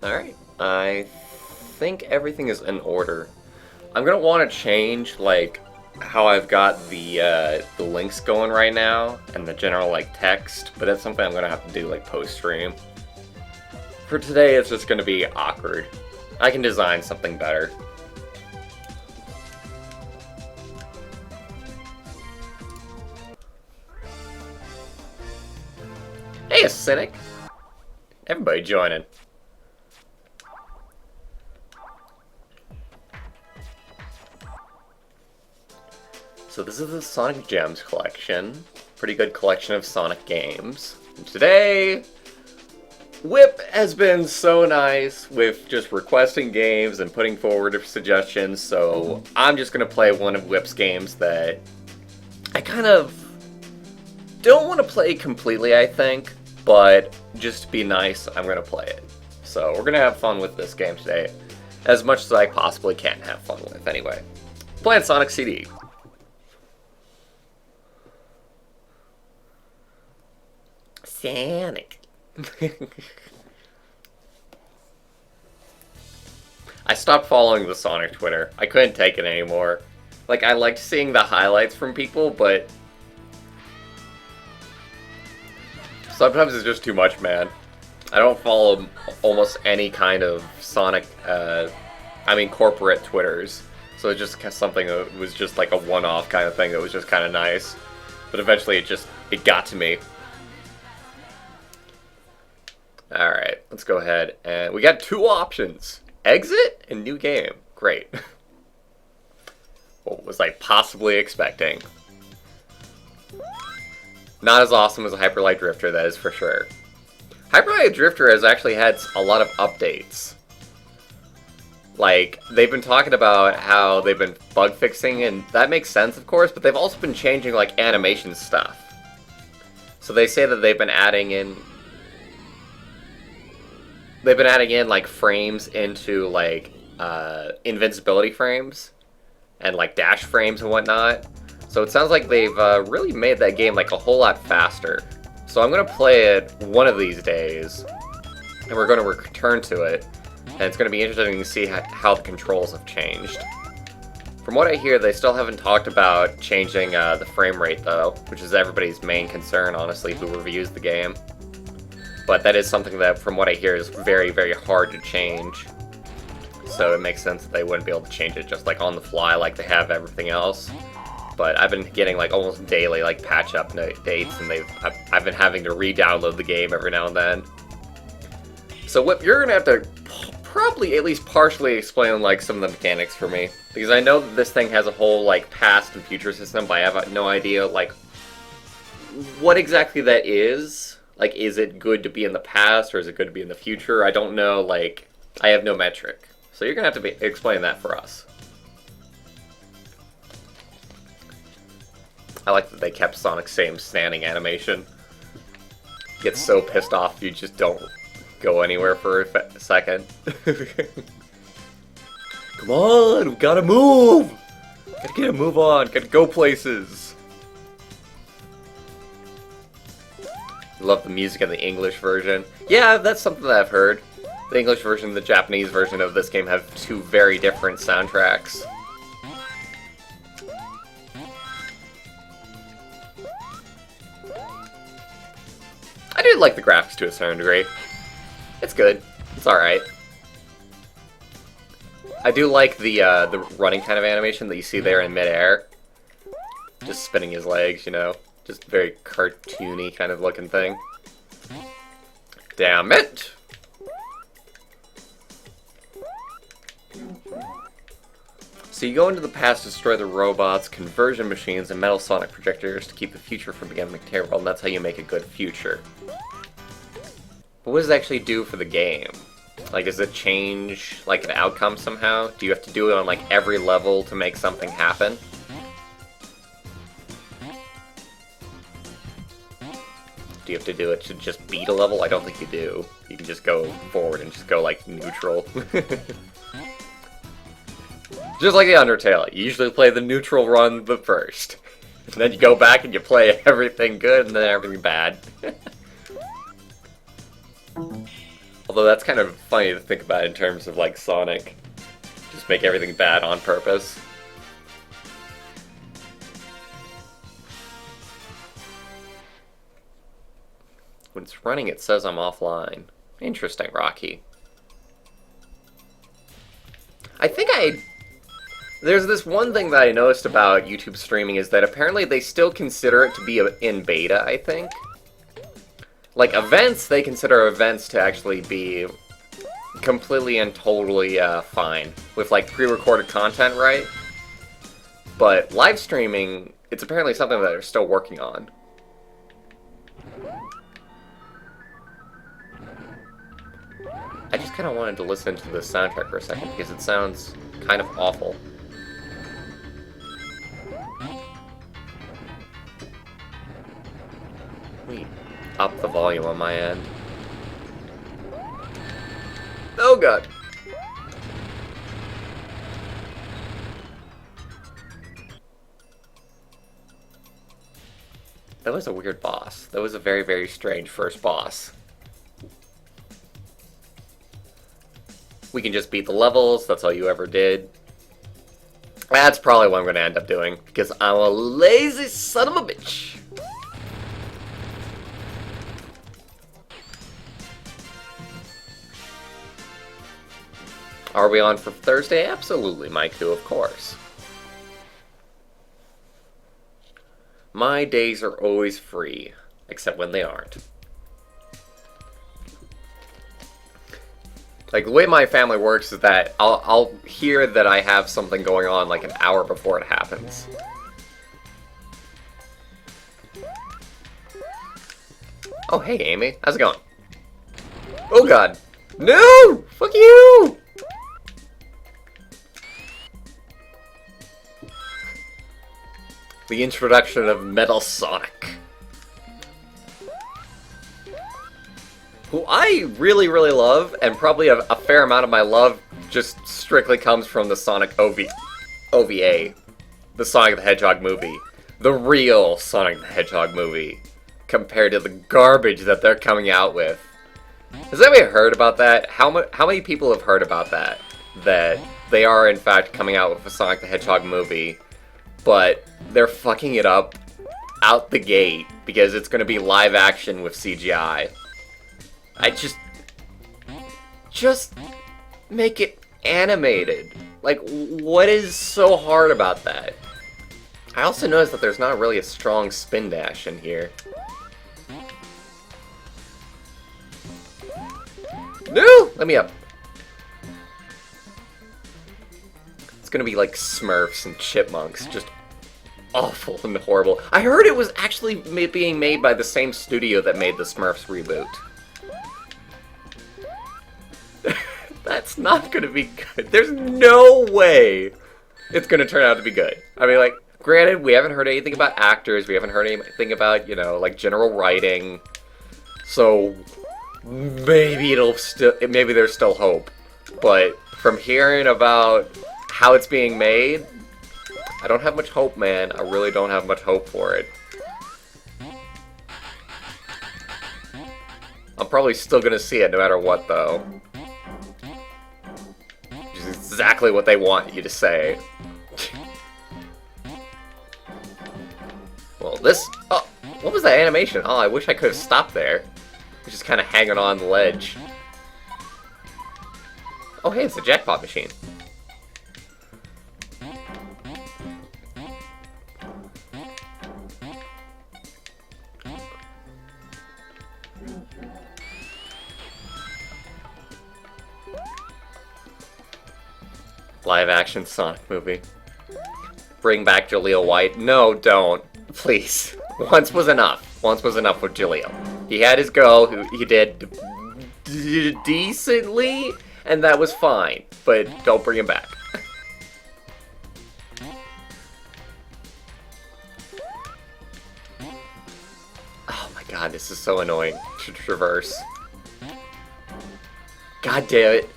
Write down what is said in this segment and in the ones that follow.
Alright, I think everything is in order. I'm gonna want to change, like, how I've got the links going right now, and the general, like, text, but that's something I'm gonna have to do, like, post-stream. For today, it's just gonna be awkward. I can design something better. Hey, a cynic! Everybody joining. So this is the Sonic Gems collection. Pretty good collection of Sonic games. And today, Whip has been so nice with just requesting games and putting forward suggestions, so I'm just going to play one of Whip's games that I kind of don't want to play completely, I think, but just to be nice, I'm going to play it. So we're going to have fun with this game today, as much as I possibly can have fun with, anyway. Playing Sonic CD. Sonic. I stopped following the Sonic Twitter. I couldn't take it anymore. Like, I liked seeing the highlights from people, but sometimes it's just too much, man. I don't follow almost any kind of Sonic, corporate Twitters. So it's just something that was just like a one-off kind of thing that was just kind of nice. But eventually it got to me. Alright, let's go ahead. And we got two options. Exit and new game. Great. What was I possibly expecting? Not as awesome as a Hyper Light Drifter, that is for sure. Hyper Light Drifter has actually had a lot of updates. Like, they've been talking about how they've been bug fixing, and that makes sense, of course, but they've also been changing, like, animation stuff. So they say that they've been adding in like frames into like invincibility frames and like dash frames and whatnot. So it sounds like they've really made that game like a whole lot faster. So I'm gonna play it one of these days, and we're gonna return to it, and it's gonna be interesting to see how the controls have changed. From what I hear, they still haven't talked about changing the frame rate though, which is everybody's main concern, honestly, who reviews the game. But that is something that, from what I hear, is very, very hard to change. So it makes sense that they wouldn't be able to change it just like on the fly like they have everything else. But I've been getting like almost daily like patch updates, and I've been having to re-download the game every now and then. So Whip, you're gonna have to probably at least partially explain like some of the mechanics for me, because I know that this thing has a whole like past and future system, but I have no idea like what exactly that is. Like, is it good to be in the past, or is it good to be in the future? I don't know, like, I have no metric. So you're gonna have to explain that for us. I like that they kept Sonic's same standing animation. Get so pissed off if you just don't go anywhere for a second. Come on, we gotta move! Gotta get a move on, gotta go places. Love the music of the English version. Yeah, that's something that I've heard. The English version and the Japanese version of this game have two very different soundtracks. I do like the graphics to a certain degree. It's good. It's alright. I do like the running kind of animation that you see there in midair. Just spinning his legs, you know. Just very cartoony kind of looking thing. Damn it! So you go into the past to destroy the robots, conversion machines, and metal sonic projectors to keep the future from becoming terrible, and that's how you make a good future. But what does it actually do for the game? Like, does it change, like, an outcome somehow? Do you have to do it on, like, every level to make something happen? Do you have to do it to just beat a level? I don't think you do. You can just go forward and just go, like, neutral. Just like the Undertale. You usually play the neutral run the first. And then you go back and you play everything good and then everything bad. Although that's kind of funny to think about in terms of, like, Sonic. Just make everything bad on purpose. When it's running, it says I'm offline. Interesting, Rocky. I think there's this one thing that I noticed about YouTube streaming is that apparently they still consider it to be in beta, I think. Like, events, they consider events to actually be completely and totally fine with, like, pre-recorded content, right? But live streaming, it's apparently something that they're still working on. I just kind of wanted to listen to the soundtrack for a second because it sounds kind of awful. Let me up the volume on my end. Oh god! That was a weird boss. That was a very, very strange first boss. We can just beat the levels, that's all you ever did. That's probably what I'm going to end up doing, because I'm a lazy son of a bitch. Are we on for Thursday? Absolutely, Maiku, of course. My days are always free, except when they aren't. Like, the way my family works is that I'll hear that I have something going on like an hour before it happens. Oh, hey, Amy. How's it going? Oh, God. No! Fuck you! The introduction of Metal Sonic. Who I really, really love, and probably a fair amount of my love just strictly comes from the Sonic OVA. The Sonic the Hedgehog movie. The real Sonic the Hedgehog movie. Compared to the garbage that they're coming out with. Has anybody heard about that? How many people have heard about that? That they are, in fact, coming out with a Sonic the Hedgehog movie, but they're fucking it up out the gate because it's going to be live action with CGI. I just make it animated. Like, what is so hard about that? I also noticed that there's not really a strong spin dash in here. No! Let me up. It's gonna be like Smurfs and Chipmunks, just awful and horrible. I heard it was actually being made by the same studio that made the Smurfs reboot. That's not gonna be good. There's no way it's gonna turn out to be good. I mean, like, granted, we haven't heard anything about actors, we haven't heard anything about, you know, like, general writing, so maybe maybe there's still hope. But from hearing about how it's being made, I don't have much hope, man. I really don't have much hope for it. I'm probably still gonna see it no matter what, though. Which is exactly what they want you to say. Well, this... Oh, what was that animation? Oh, I wish I could have stopped there. Just kind of hanging on the ledge. Oh, hey, it's a jackpot machine. Live action Sonic movie. Bring back Jaleel White. No, don't. Please. Once was enough. Once was enough with Jaleel. He had his go. He did decently, and that was fine. But don't bring him back. Oh my god, this is so annoying to traverse. God damn it.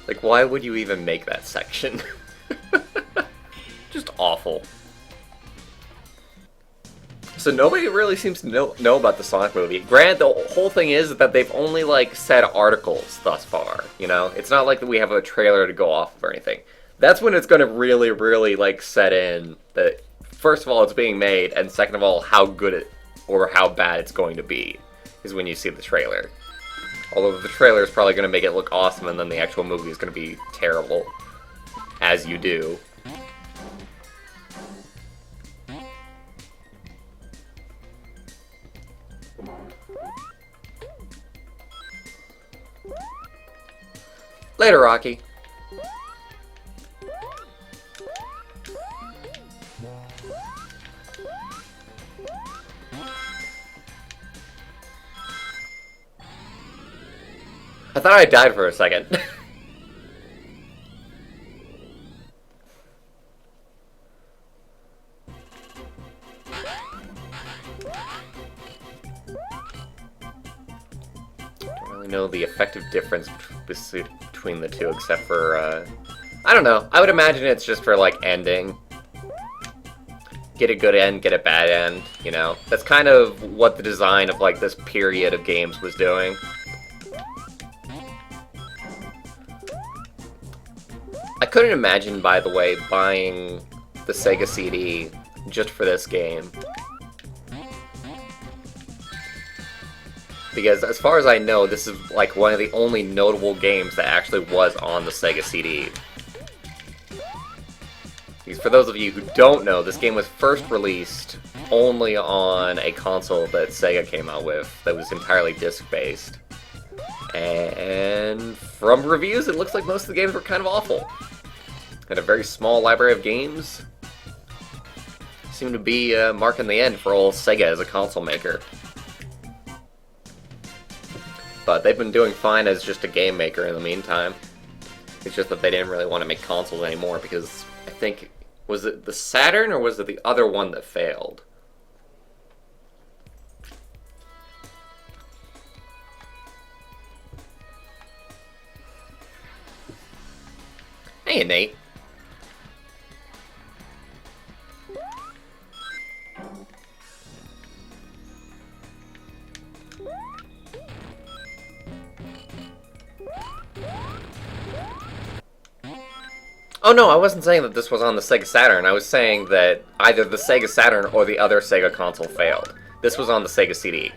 Like, why would you even make that section? Just awful. So nobody really seems to know about the Sonic movie. Granted, the whole thing is that they've only, like, said articles thus far, you know? It's not like that we have a trailer to go off of or anything. That's when it's gonna really, really, like, set in that, first of all, it's being made, and second of all, how good it, or how bad it's going to be, is when you see the trailer. Although the trailer is probably gonna make it look awesome, and then the actual movie is gonna be terrible. As you do. Later, Rocky. I thought I died for a second. Don't really know the effective difference between the two, except for, I don't know. I would imagine it's just for, like, ending. Get a good end, get a bad end, you know? That's kind of what the design of, like, this period of games was doing. I couldn't imagine, by the way, buying the Sega CD just for this game. Because as far as I know, this is like one of the only notable games that actually was on the Sega CD. Because for those of you who don't know, this game was first released only on a console that Sega came out with that was entirely disc-based. And from reviews, it looks like most of the games were kind of awful. Had a very small library of games. Seemed to be marking the end for old Sega as a console maker. But they've been doing fine as just a game maker in the meantime. It's just that they didn't really want to make consoles anymore because I think, was it the Saturn or was it the other one that failed? Hey, Nate. Oh no, I wasn't saying that this was on the Sega Saturn. I was saying that either the Sega Saturn or the other Sega console failed. This was on the Sega CD.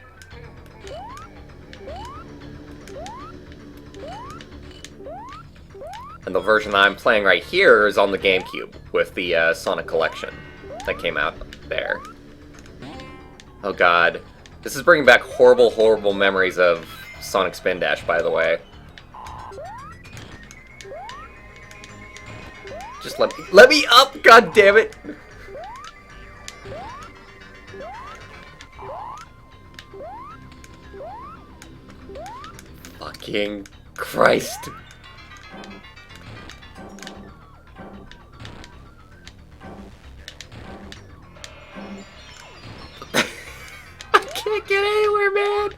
And the version I'm playing right here is on the GameCube with the Sonic Collection that came out there. Oh god. This is bringing back horrible, horrible memories of Sonic Spin Dash, by the way. Just let me up, god damn it! Fucking Christ. I can't get anywhere, man!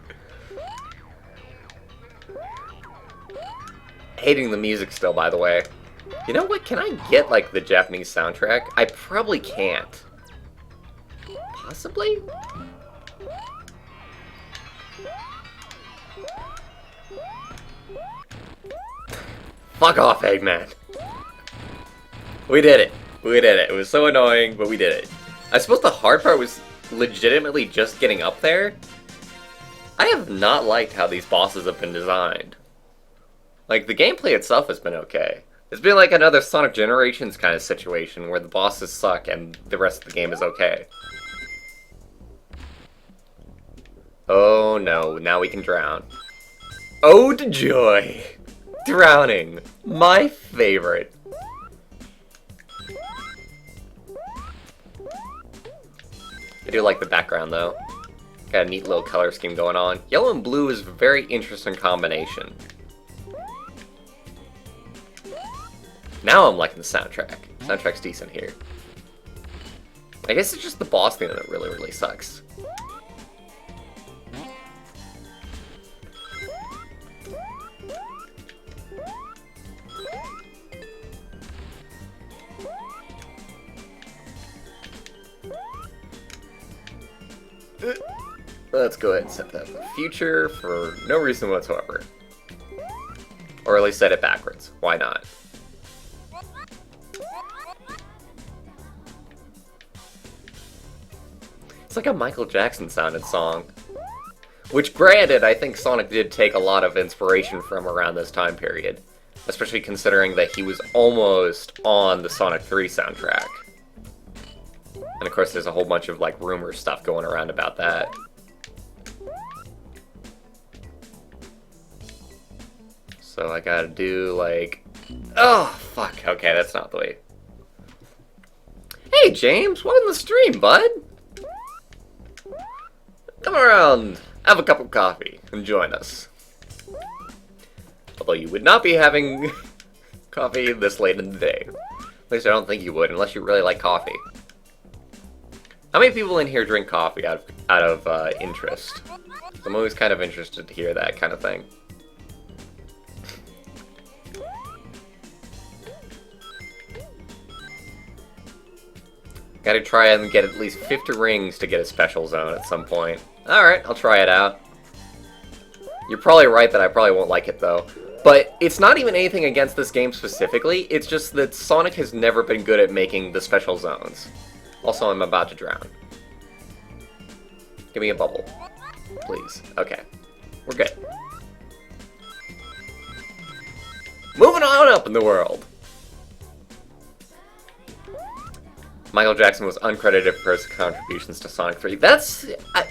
Hating the music still, by the way. You know what? Can I get, like, the Japanese soundtrack? I probably can't. Possibly? Fuck off, Eggman. We did it. We did it. It was so annoying, but we did it. I suppose the hard part was legitimately just getting up there. I have not liked how these bosses have been designed. Like, the gameplay itself has been okay. It's been like another Sonic Generations kind of situation where the bosses suck and the rest of the game is okay. Oh no, now we can drown. Ode joy! Drowning. My favorite. I do like the background though. Got a neat little color scheme going on. Yellow and blue is a very interesting combination. Now I'm liking the soundtrack. Soundtrack's decent here. I guess it's just the boss thing that really, really sucks. Let's go ahead and set that for future for no reason whatsoever. Or at least set it backwards. Why not? It's like a Michael Jackson sounded song. Which, granted, I think Sonic did take a lot of inspiration from around this time period. Especially considering that he was almost on the Sonic 3 soundtrack. And of course there's a whole bunch of like rumor stuff going around about that. So I gotta do like... Oh, fuck. Okay, that's not the way. Hey James, welcome to the stream, bud! Come around, have a cup of coffee, and join us. Although you would not be having coffee this late in the day. At least I don't think you would, unless you really like coffee. How many people in here drink coffee out of interest? I'm always kind of interested to hear that kind of thing. Gotta try and get at least 50 rings to get a special zone at some point. Alright, I'll try it out. You're probably right that I probably won't like it though. But it's not even anything against this game specifically, it's just that Sonic has never been good at making the special zones. Also, I'm about to drown. Give me a bubble. Please. Okay. We're good. Moving on up in the world! Michael Jackson was uncredited for his contributions to Sonic 3. That's... I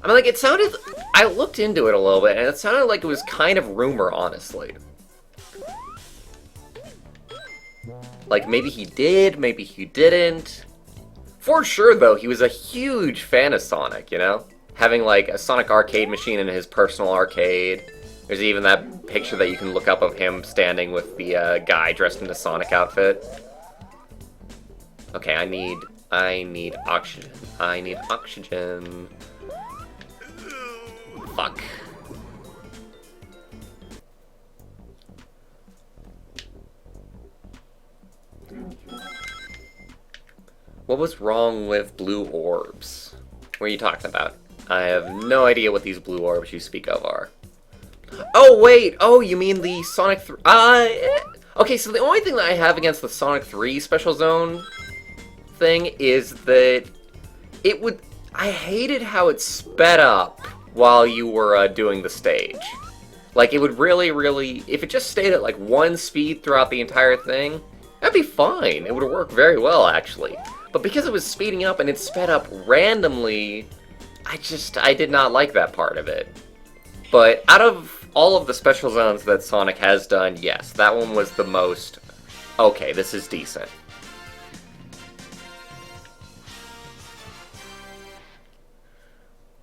mean, like, it sounded... I looked into it a little bit, and it sounded like it was kind of rumor, honestly. Like, maybe he did, maybe he didn't. For sure, though, he was a huge fan of Sonic, you know? Having, like, a Sonic arcade machine in his personal arcade. There's even that picture that you can look up of him standing with the guy dressed in a Sonic outfit. Okay, I need oxygen. I need oxygen. Fuck. What was wrong with blue orbs? What are you talking about? I have no idea what these blue orbs you speak of are. Oh, wait! Oh, you mean the Sonic 3... Okay, so the only thing that I have against the Sonic 3 Special Zone thing is that it would... I hated how it sped up while you were doing the stage. Like, it would really... If it just stayed at, like, one speed throughout the entire thing, that'd be fine. It would work very well, actually. But because it was speeding up and it sped up randomly, I did not like that part of it. But out of all of the special zones that Sonic has done, yes, that one was the most... Okay, this is decent.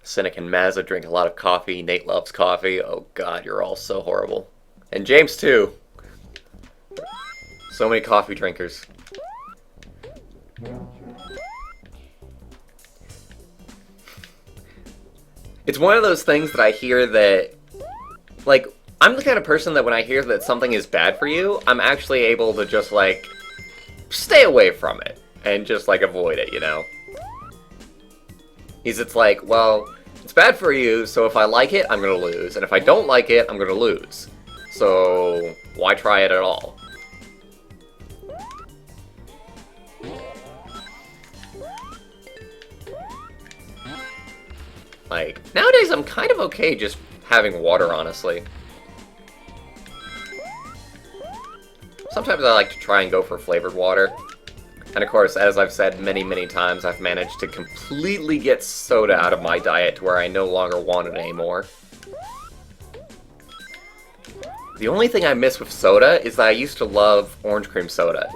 Cynic and Mazza drink a lot of coffee. Nate loves coffee. Oh god, you're all so horrible. And James too. So many coffee drinkers. It's one of those things that I hear that, like, I'm the kind of person that when I hear that something is bad for you, I'm actually able to just, like, stay away from it. And just, like, avoid it, you know? It's like, well, it's bad for you, so if I like it, I'm gonna lose. And if I don't like it, I'm gonna lose. So, why try it at all? Like, nowadays I'm kind of okay just having water, honestly. Sometimes I like to try and go for flavored water. And of course, as I've said many times, I've managed to completely get soda out of my diet to where I no longer want it anymore. The only thing I miss with soda is that I used to love orange cream soda.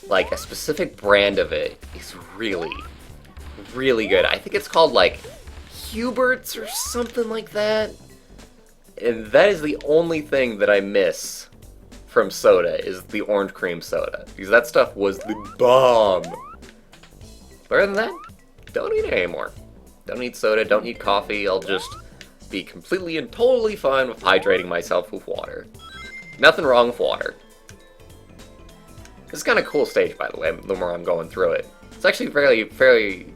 Like, a specific brand of it is really good. I think it's called, like, Hubert's or something like that. And that is the only thing that I miss from soda, is the orange cream soda. Because that stuff was the bomb. But other than that, don't need it anymore. Don't need soda, don't need coffee, I'll just be completely and totally fine with hydrating myself with water. Nothing wrong with water. It's kind of cool stage, by the way, the more I'm going through it. It's actually fairly...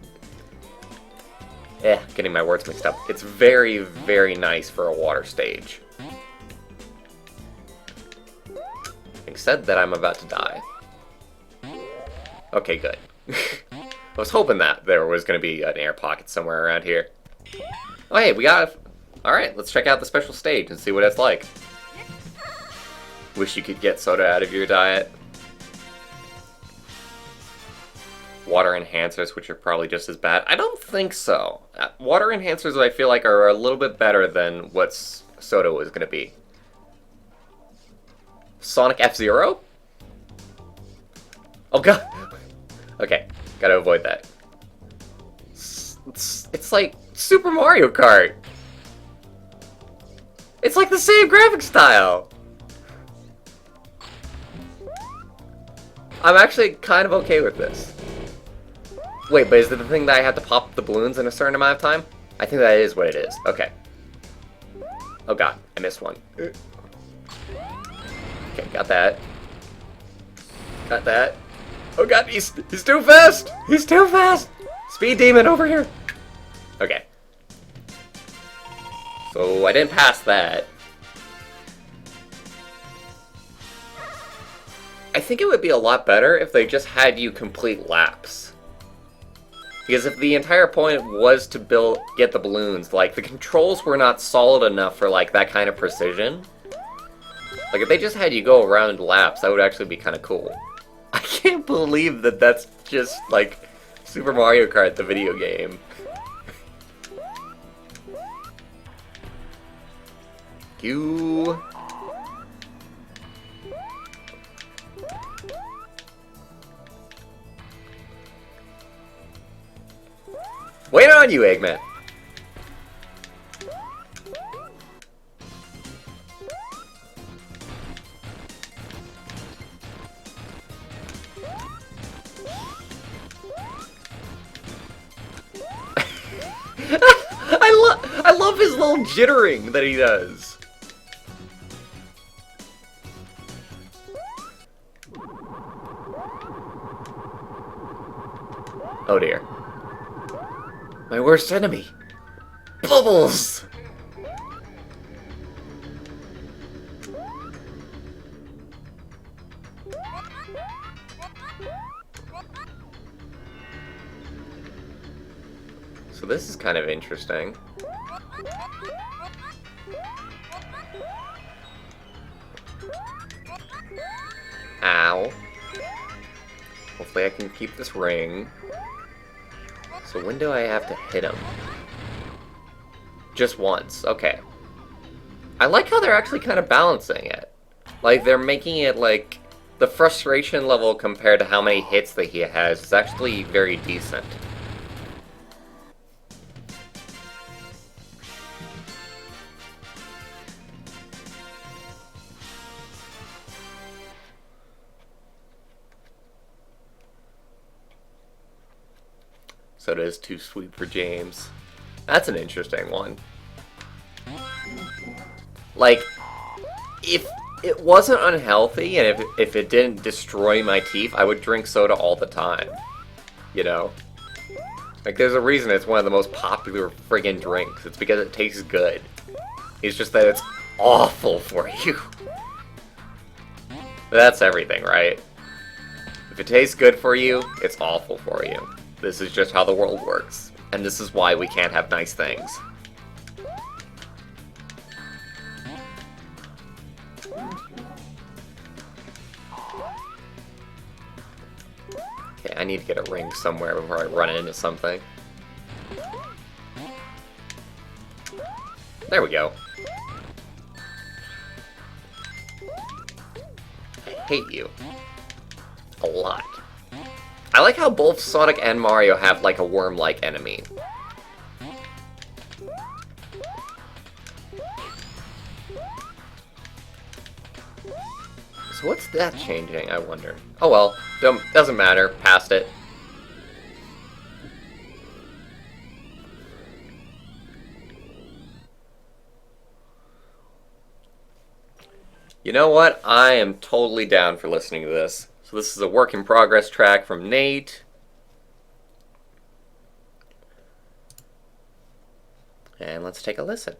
getting my words mixed up. It's very, very nice for a water stage. Having said that, I'm about to die. Okay, good. I was hoping that there was going to be an air pocket somewhere around here. Oh, hey, we got... Alright, let's check out the special stage and see what it's like. Wish you could get soda out of your diet. Water enhancers, which are probably just as bad. I don't think so. Water enhancers, I feel like, are a little bit better than what soda was going to be. Sonic F-Zero? Oh, God. Okay, gotta avoid that. It's like Super Mario Kart. It's like the same graphic style. I'm actually kind of okay with this. Wait, but is it the thing that I have to pop the balloons in a certain amount of time? I think that is what it is. Okay. Oh god, I missed one. Okay, got that. Got that. Oh god, he's too fast! He's too fast! Speed demon over here! Okay. So I didn't pass that. I think it would be a lot better if they just had you complete laps. Because if the entire point was to get the balloons, like, the controls were not solid enough for, like, that kind of precision. Like, if they just had you go around laps, that would actually be kind of cool. I can't believe that that's just, like, Super Mario Kart, the video game. You... Wait on you, Eggman! I love his little jittering that he does. Oh dear. My worst enemy. Bubbles! So this is kind of interesting. Ow. Hopefully I can keep this ring. So when do I have to hit him? Just once. Okay. I like how they're actually kind of balancing it. Like, they're making it, like, the frustration level compared to how many hits that he has is actually very decent. Soda is too sweet for James. That's an interesting one. Like, if it wasn't unhealthy and if it didn't destroy my teeth, I would drink soda all the time. You know? Like, there's a reason it's one of the most popular friggin' drinks. It's because it tastes good. It's just that it's awful for you. But that's everything, right? If it tastes good for you, it's awful for you. This is just how the world works. And this is why we can't have nice things. Okay, I need to get a ring somewhere before I run into something. There we go. I hate you. A lot. I like how both Sonic and Mario have, like, a worm-like enemy. So what's that changing, I wonder? Oh well, doesn't matter, past it. You know what? I am totally down for listening to this. So So this is a work in progress track from Nate. And let's take a listen.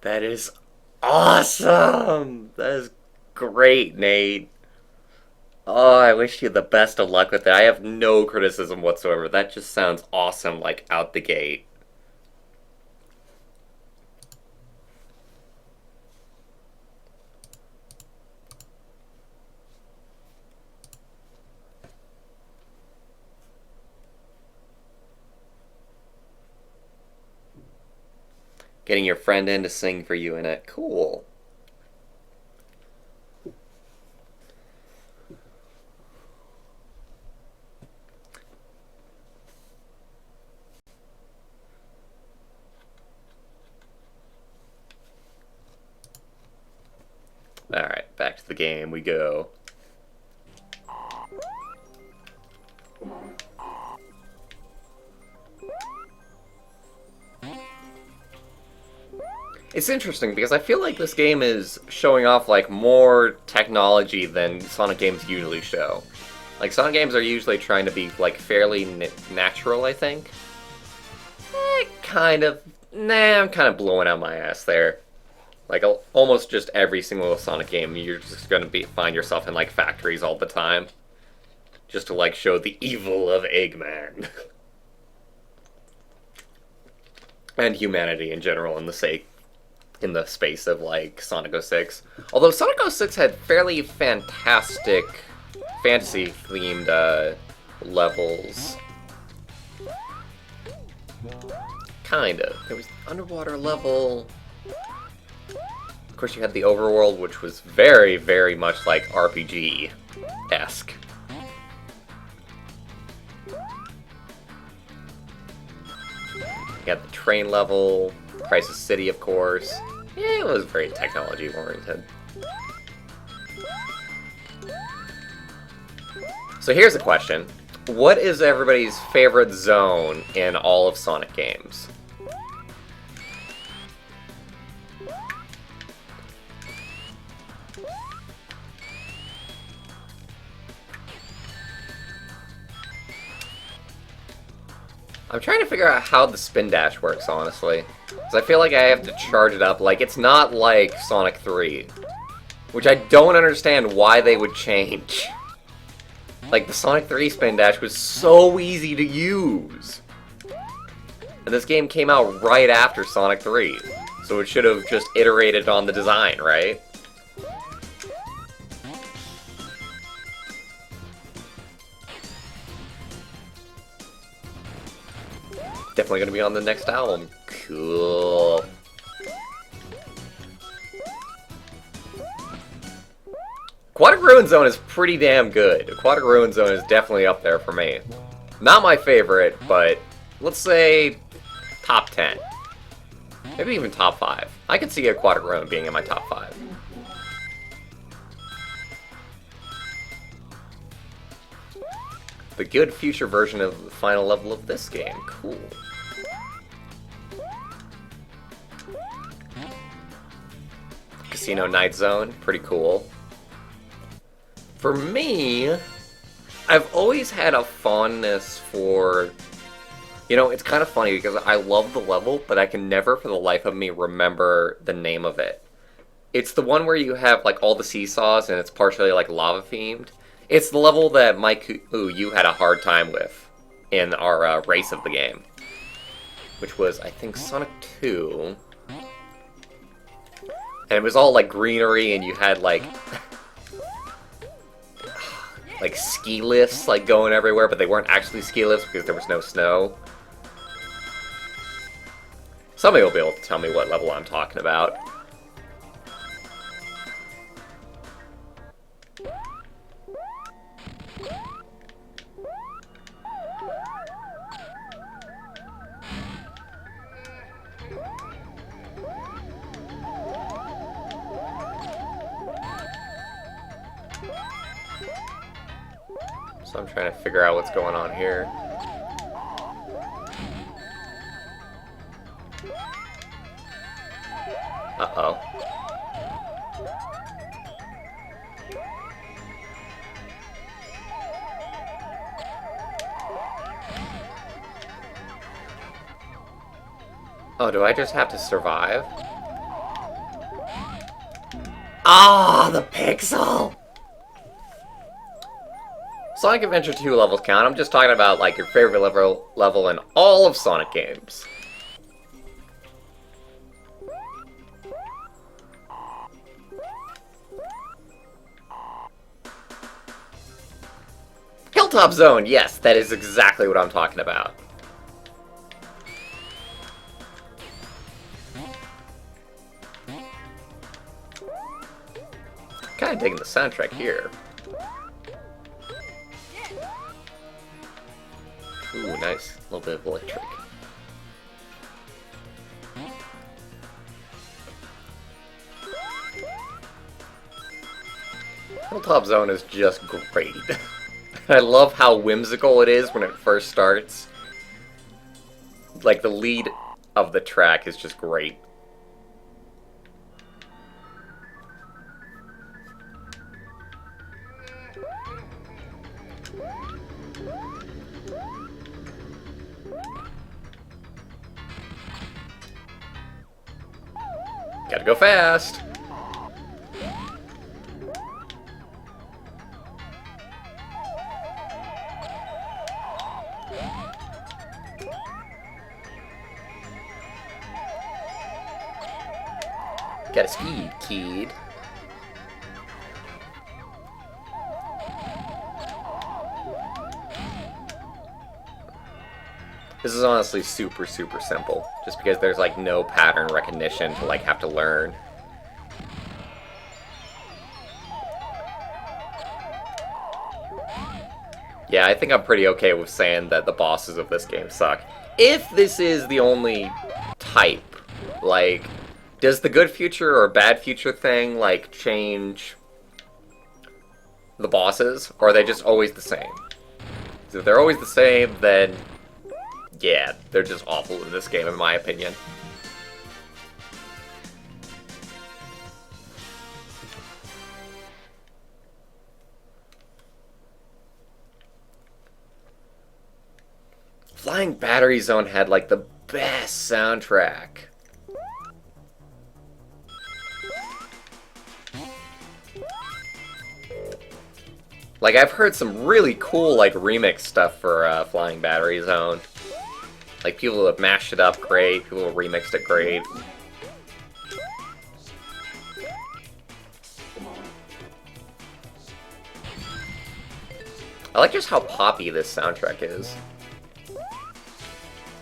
That is awesome! That is great, Nate. Oh, I wish you the best of luck with it. I have no criticism whatsoever. That just sounds awesome, like, out the gate. Getting your friend in to sing for you in it. Cool. Alright, back to the game we go. It's interesting because I feel like this game is showing off like more technology than Sonic games usually show. Like Sonic games are usually trying to be like fairly natural, I think. I'm kind of blowing out my ass there. Like almost just every single Sonic game, you're just gonna find yourself in like factories all the time, just to like show the evil of Eggman and humanity in general in the space of like Sonic 06. Although Sonic 06 had fairly fantastic fantasy-themed levels. Kind of. There was the underwater level. Of course, you had the overworld, which was very, very much like RPG-esque. You had the train level, Crisis City, of course. Yeah, it was very technology-oriented. So here's a question. What is everybody's favorite zone in all of Sonic games? I'm trying to figure out how the spin dash works, honestly. Because I feel like I have to charge it up. Like, it's not like Sonic 3. Which I don't understand why they would change. Like, the Sonic 3 spin dash was so easy to use. And this game came out right after Sonic 3. So it should have just iterated on the design, right? Definitely gonna be on the next album. Cool. Aquatic Ruin Zone is pretty damn good. Aquatic Ruin Zone is definitely up there for me. Not my favorite, but let's say top 10. Maybe even top 5. I could see Aquatic Ruin being in my top 5. The good future version of the final level of this game. Cool. Casino Night Zone. Pretty cool. For me, I've always had a fondness for... You know, it's kind of funny because I love the level, but I can never for the life of me remember the name of it. It's the one where you have, like, all the seesaws and it's partially, like, lava-themed. It's the level that you had a hard time with in our race of the game. Which was, I think, Sonic 2. And it was all, like, greenery and you had, like... like ski lifts like going everywhere, but they weren't actually ski lifts because there was no snow. Somebody will be able to tell me what level I'm talking about. So I'm trying to figure out what's going on here. Uh-oh. Oh, do I just have to survive? Ah, the pixel! Sonic Adventure 2 levels count. I'm just talking about, like, your favorite level in all of Sonic games. Hilltop Zone, yes, that is exactly what I'm talking about. Kinda digging the soundtrack here. Ooh, nice. A little bit of electric. Hilltop Zone is just great. I love how whimsical it is when it first starts. Like, the lead of the track is just great. Gotta go fast! Gotta speed, kid. This is honestly super, super simple. Just because there's, like, no pattern recognition to, like, have to learn. Yeah, I think I'm pretty okay with saying that the bosses of this game suck. If this is the only type, like, does the good future or bad future thing, like, change the bosses? Or are they just always the same? So if they're always the same, then yeah, they're just awful in this game, in my opinion. Flying Battery Zone had, like, the best soundtrack. Like, I've heard some really cool, like, remix stuff for Flying Battery Zone. Like, people have mashed it up great, people have remixed it great. I like just how poppy this soundtrack is.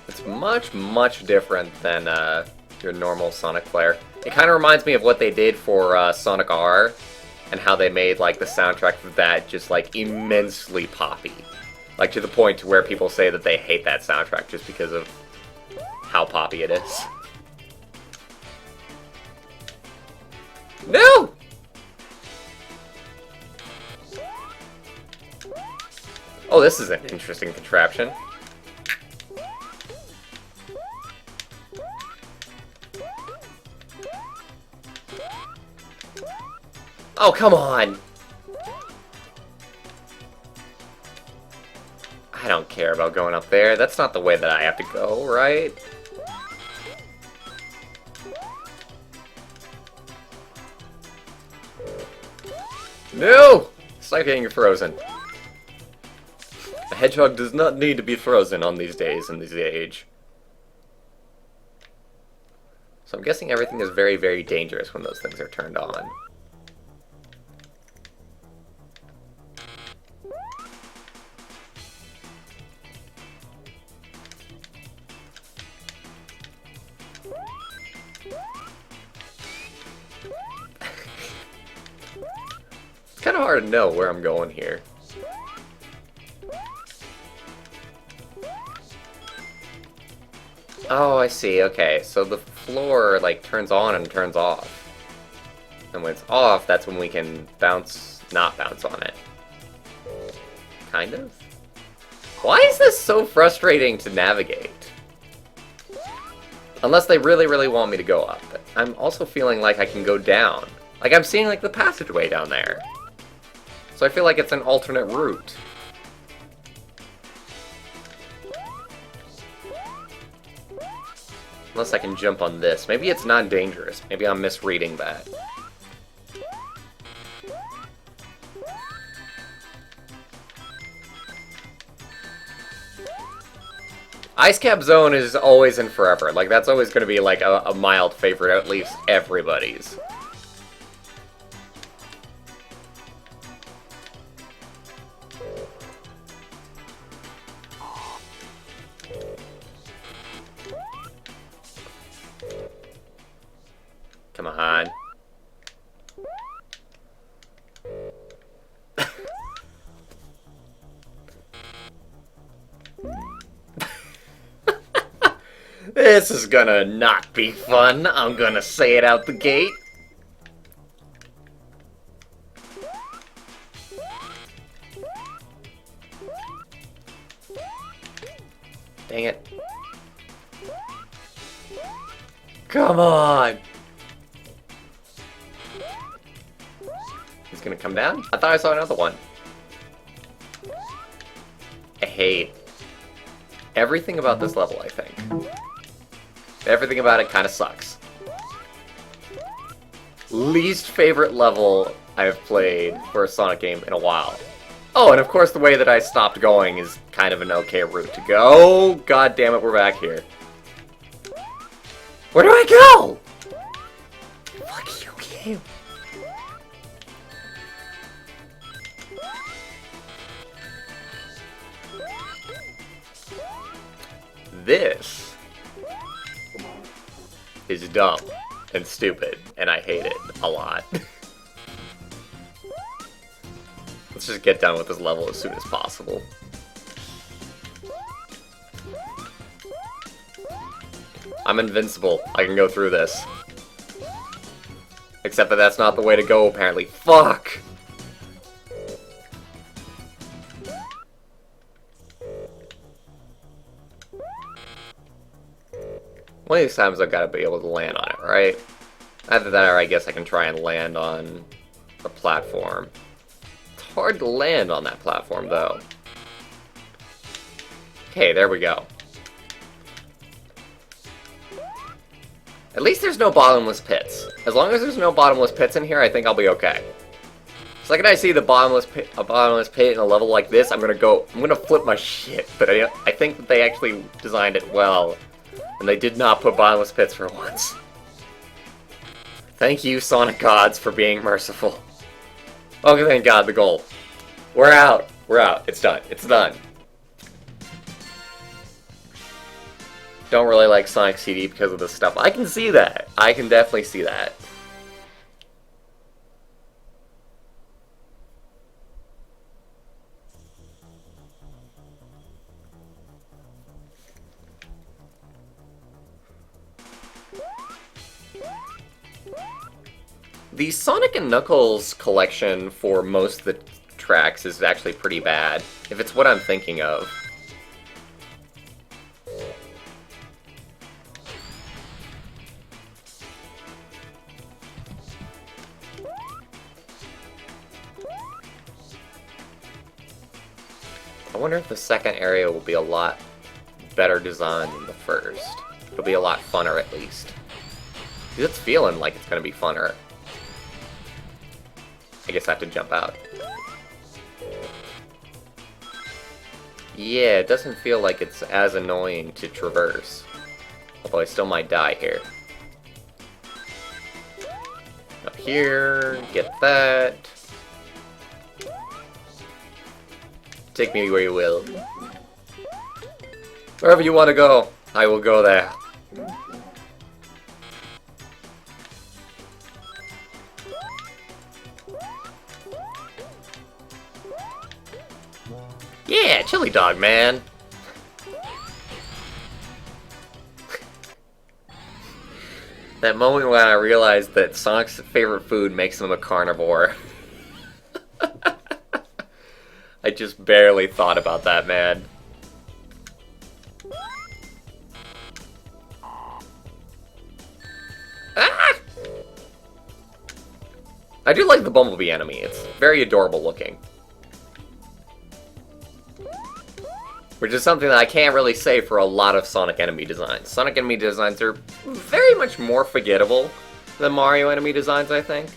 It's much, much different than your normal Sonic player. It kind of reminds me of what they did for Sonic R, and how they made, like, the soundtrack for that just, like, immensely poppy. Like, to the point to where people say that they hate that soundtrack just because of how poppy it is. No! Oh, this is an interesting contraption. Oh, come on! I don't care about going up there. That's not the way that I have to go, right? No! Stop getting frozen. A hedgehog does not need to be frozen on these days in this age. So I'm guessing everything is very, very dangerous when those things are turned on. It's kind of hard to know where I'm going here. Oh, I see. Okay, so the floor, like, turns on and turns off. And when it's off, that's when we can not bounce on it. Kind of? Why is this so frustrating to navigate? Unless they really, really want me to go up. But I'm also feeling like I can go down. Like, I'm seeing, like, the passageway down there. So I feel like it's an alternate route. Unless I can jump on this. Maybe it's not dangerous. Maybe I'm misreading that. Ice Cap Zone is always and forever. Like, that's always going to be, like, a mild favorite, at least everybody's. Come on. This is gonna not be fun. I'm gonna say it out the gate. Dang it. Come on! He's gonna come down? I thought I saw another one. I hate everything about this level, I think. Everything about it kind of sucks. Least favorite level I've played for a Sonic game in a while. Oh, and of course the way that I stopped going is kind of an okay route to go. Oh, god damn it, we're back here. Where do I go? Fuck you, game. This is dumb and stupid, and I hate it a lot. Let's just get done with this level as soon as possible. I'm invincible. I can go through this. Except that that's not the way to go, apparently. Fuck! One of these times I've got to be able to land on it, right? Either that or I guess I can try and land on the platform. It's hard to land on that platform, though. Okay, there we go. At least there's no bottomless pits. As long as there's no bottomless pits in here, I think I'll be okay. The second I see a bottomless pit in a level like this, I'm gonna flip my shit. But I think that they actually designed it well. And they did not put bottomless pits for once. Thank you, Sonic Gods, for being merciful. Okay, thank God, the goal. We're out. We're out. It's done. It's done. Don't really like Sonic CD because of this stuff. I can see that. I can definitely see that. The Sonic and Knuckles collection for most of the tracks is actually pretty bad, if it's what I'm thinking of. I wonder if the second area will be a lot better designed than the first. It'll be a lot funner, at least. It's feeling like it's going to be funner. I guess I have to jump out. Yeah, it doesn't feel like it's as annoying to traverse. Although I still might die here. Up here, get that. Take me where you will. Wherever you want to go, I will go there. Yeah, chili dog, man. That moment when I realized that Sonic's favorite food makes him a carnivore. I just barely thought about that, man. Ah! I do like the Bumblebee enemy. It's very adorable looking. Which is something that I can't really say for a lot of Sonic enemy designs. Sonic enemy designs are very much more forgettable than Mario enemy designs, I think.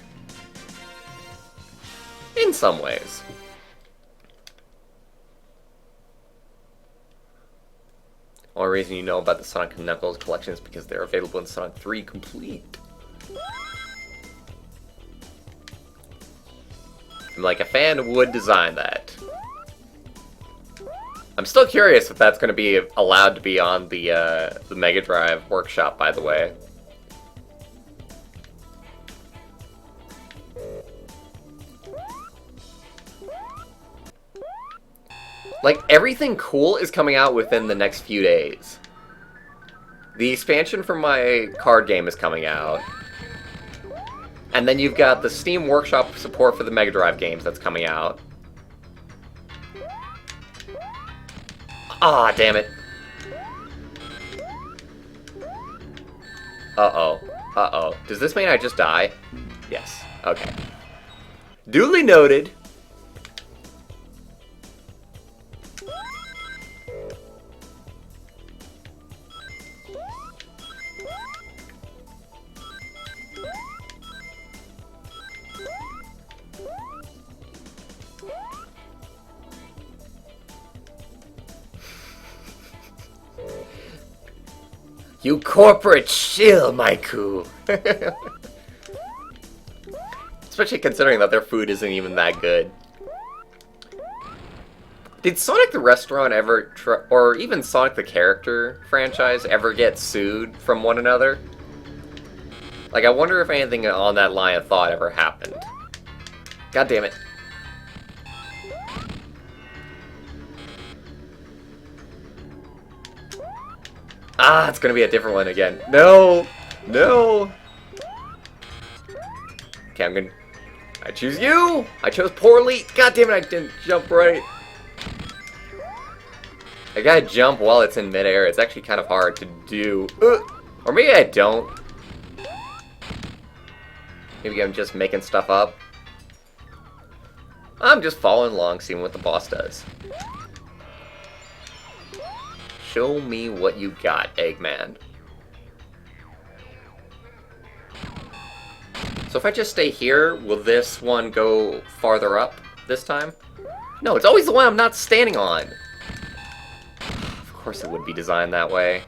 In some ways. Only reason you know about the Sonic & Knuckles collection is because they're available in Sonic 3 Complete. And like a fan would design that. I'm still curious if that's going to be allowed to be on the Mega Drive workshop, by the way. Like, everything cool is coming out within the next few days. The expansion for my card game is coming out. And then you've got the Steam Workshop support for the Mega Drive games that's coming out. Ah, damn it. Uh-oh. Uh-oh. Does this mean I just die? Yes. Okay. Duly noted. You corporate shill, Maiku! Especially considering that their food isn't even that good. Did Sonic the Restaurant ever, or even Sonic the Character franchise, ever get sued from one another? Like, I wonder if anything on that line of thought ever happened. God damn it. Ah, it's gonna be a different one again. No! No! Okay, I choose you! I chose poorly! God damn it, I didn't jump right! I gotta jump while it's in midair. It's actually kind of hard to do. Or maybe I don't. Maybe I'm just making stuff up. I'm just following along, seeing what the boss does. Show me what you got, Eggman. So if I just stay here, will this one go farther up this time? No, it's always the one I'm not standing on. Of course it would be designed that way.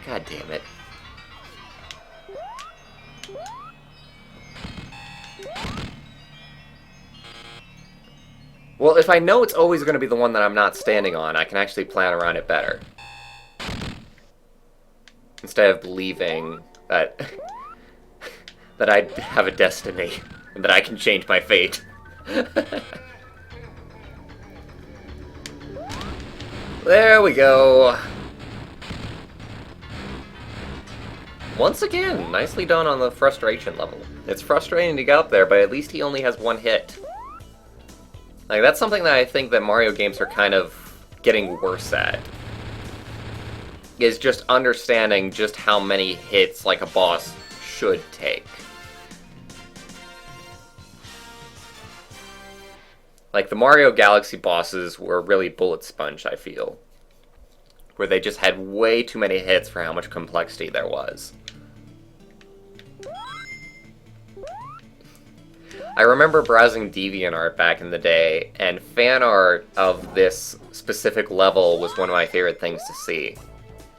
God damn it. Well, if I know it's always going to be the one that I'm not standing on, I can actually plan around it better. Instead of believing that that I have a destiny and that I can change my fate. There we go. Once again, nicely done on the frustration level. It's frustrating to get up there, but at least he only has one hit. Like, that's something that I think that Mario games are kind of getting worse at. Is just understanding just how many hits, like, a boss should take. Like, the Mario Galaxy bosses were really bullet sponge, I feel. Where they just had way too many hits for how much complexity there was. I remember browsing DeviantArt back in the day, and fan art of this specific level was one of my favorite things to see.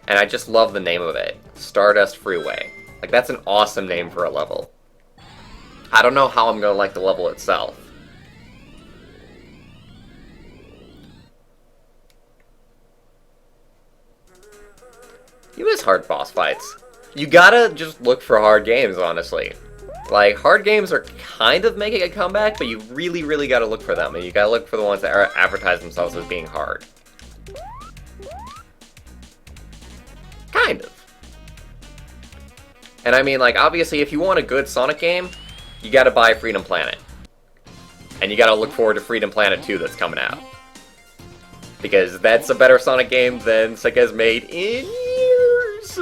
And I just love the name of it. Stardust Freeway. Like, that's an awesome name for a level. I don't know how I'm gonna like the level itself. You miss hard boss fights. You gotta just look for hard games, honestly. Like, hard games are kind of making a comeback, but you really, really gotta look for them. And you gotta look for the ones that advertise themselves as being hard. Kind of. And I mean, like, obviously, if you want a good Sonic game, you gotta buy Freedom Planet. And you gotta look forward to Freedom Planet 2 that's coming out. Because that's a better Sonic game than Sega's made in years!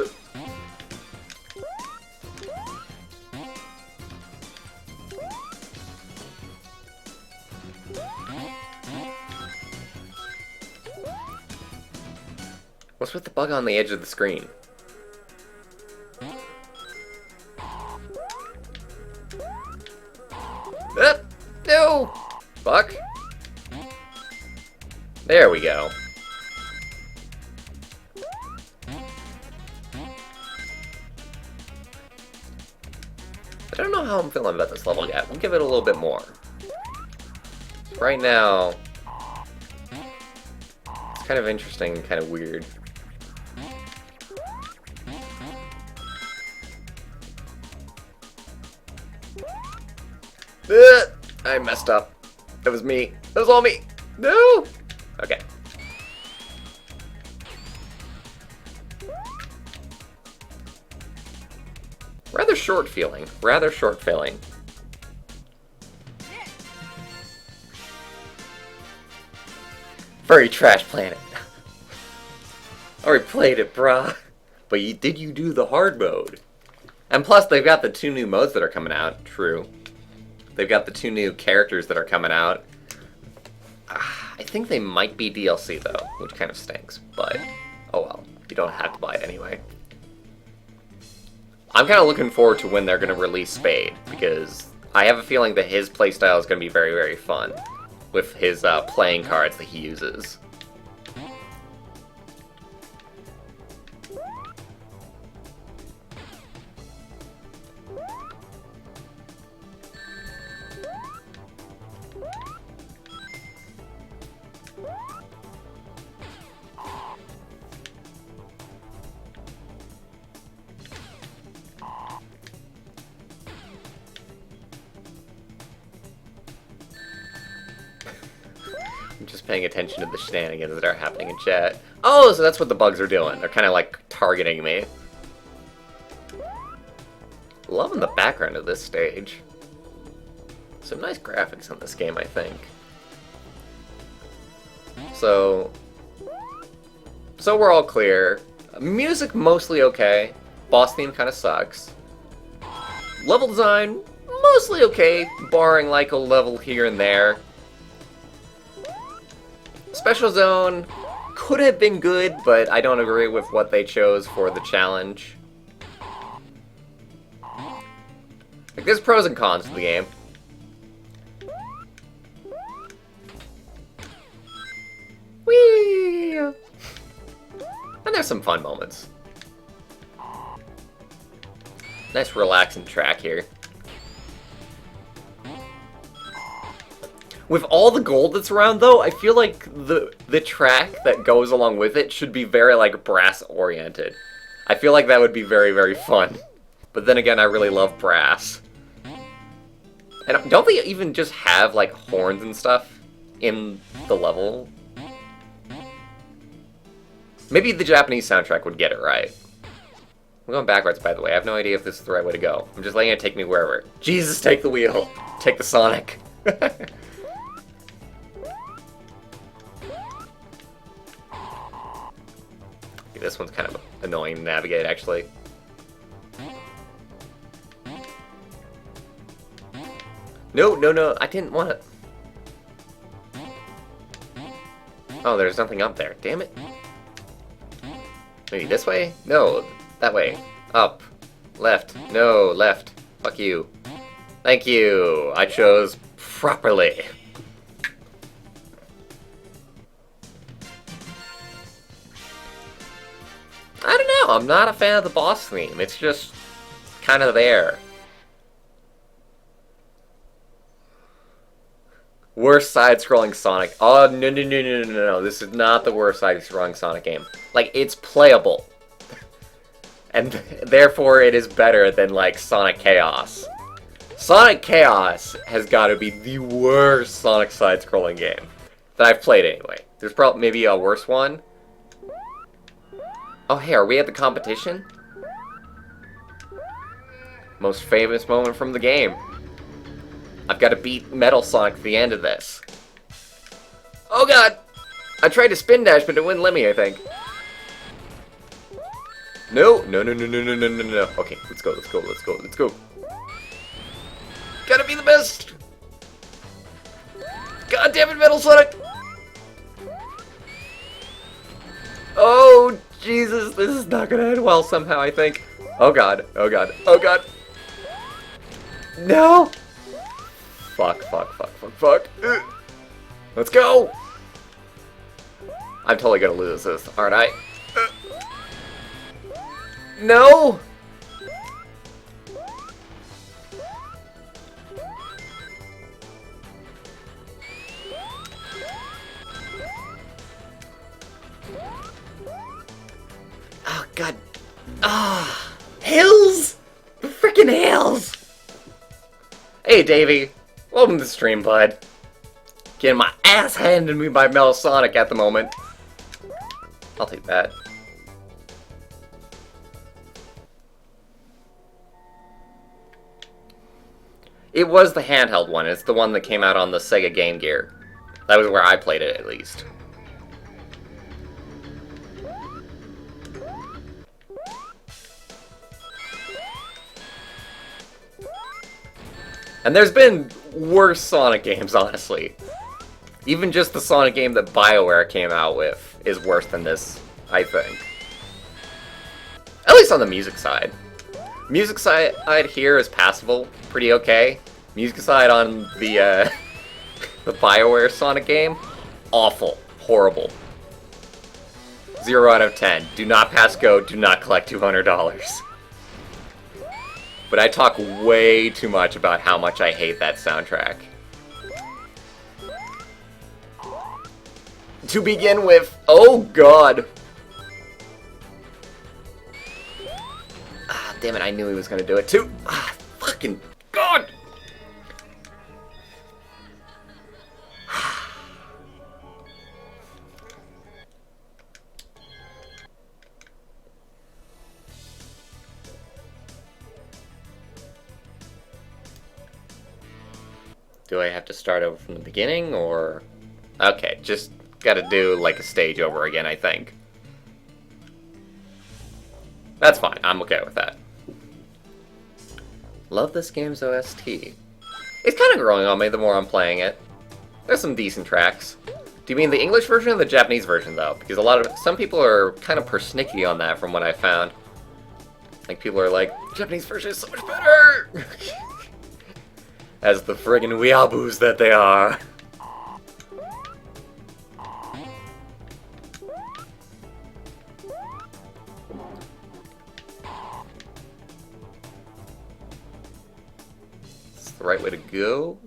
What's with the bug on the edge of the screen? No! Fuck. There we go. I don't know how I'm feeling about this level yet. We'll give it a little bit more. Right now, it's kind of interesting and kind of weird. I messed up. That was me. That was all me. No! Okay. Rather short feeling. Rather short feeling. Furry Trash Planet. Already played it, brah. But did you do the hard mode? And plus, they've got the 2 new modes that are coming out. True. They've got the 2 new characters that are coming out. I think they might be DLC, though, which kind of stinks. But, oh well. You don't have to buy it anyway. I'm kind of looking forward to when they're going to release Spade, because I have a feeling that his playstyle is going to be very, very fun with his playing cards that he uses. I'm just paying attention to the shenanigans that are happening in chat. Oh, so that's what the bugs are doing. They're kind of like targeting me. Loving the background of this stage. Some nice graphics on this game, I think. So we're all clear. Music mostly okay. Boss theme kind of sucks. Level design mostly okay, barring like a level here and there. Special Zone could have been good, but I don't agree with what they chose for the challenge. Like, there's pros and cons to the game. Whee! And there's some fun moments. Nice relaxing track here. With all the gold that's around, though, I feel like the track that goes along with it should be very, like, brass-oriented. I feel like that would be very, very fun. But then again, I really love brass. And don't they even just have, like, horns and stuff in the level? Maybe the Japanese soundtrack would get it right. I'm going backwards, by the way. I have no idea if this is the right way to go. I'm just letting it take me wherever. Jesus, take the wheel. Take the Sonic. This one's kind of annoying to navigate, actually. No, I didn't want to... Oh, there's nothing up there. Damn it. Maybe this way? No, that way. Up. Left. No, left. Fuck you. Thank you. I chose properly. I don't know, I'm not a fan of the boss theme. It's just kind of there. Worst side-scrolling Sonic. Oh, no. This is not the worst side-scrolling Sonic game. Like, it's playable. And therefore it is better than, like, Sonic Chaos. Sonic Chaos has got to be the worst Sonic side-scrolling game that I've played anyway. There's probably maybe a worse one. Oh, hey, are we at the competition? Most famous moment from the game. I've got to beat Metal Sonic at the end of this. Oh god! I tried to spin dash, but it wouldn't let me, I think. No! No, no, no, no, no, no, no, no. Okay, let's go, let's go, let's go, let's go. Gotta be the best! God damn it, Metal Sonic! Oh, Jesus, this is not gonna end well somehow, I think. Oh god, oh god, oh god. No! Fuck, fuck, fuck, fuck, fuck. Let's go! I'm totally gonna lose this, aren't I? No! Oh, god. Ah! Hills! The frickin' hills! Hey, Davey. Welcome to the stream, bud. Getting my ass handed to me by Metal Sonic at the moment. I'll take that. It was the handheld one. It's the one that came out on the Sega Gamegear. That was where I played it, at least. And there's been worse Sonic games, honestly. Even just the Sonic game that BioWare came out with is worse than this, I think. At least on the music side. Music side here is passable, pretty okay. Music side on the the BioWare Sonic game, awful, horrible. 0 out of 10. Do not pass go, do not collect $200. But I talk way too much about how much I hate that soundtrack. To begin with, oh god. Ah, damn it, I knew he was gonna do it too. Ah, fucking god! Do I have to start over from the beginning, or... Okay, just gotta do, like, a stage over again, I think. That's fine, I'm okay with that. Love this game's OST. It's kind of growing on me the more I'm playing it. There's some decent tracks. Do you mean the English version or the Japanese version, though? Because some people are kind of persnickety on that from what I found. Like, people are like, Japanese version is so much better! As the friggin' weeaboos that they are. Is the right way to go?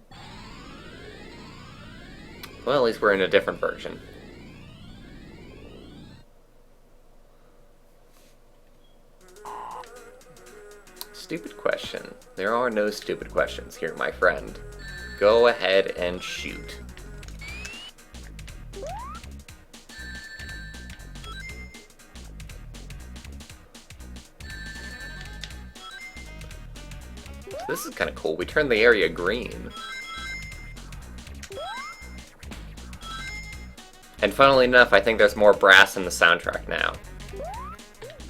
Well, at least we're in a different version. Stupid question. There are no stupid questions here, my friend. Go ahead and shoot. This is kind of cool. We turned the area green. And funnily enough, I think there's more brass in the soundtrack now.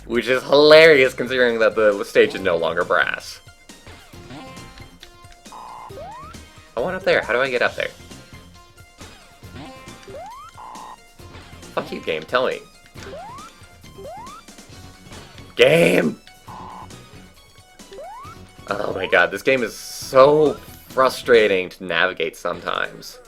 Which is hilarious considering that the stage is no longer brass. I want up there. How do I get up there? Fuck you, game. Tell me. Game! Oh my god, this game is so frustrating to navigate sometimes.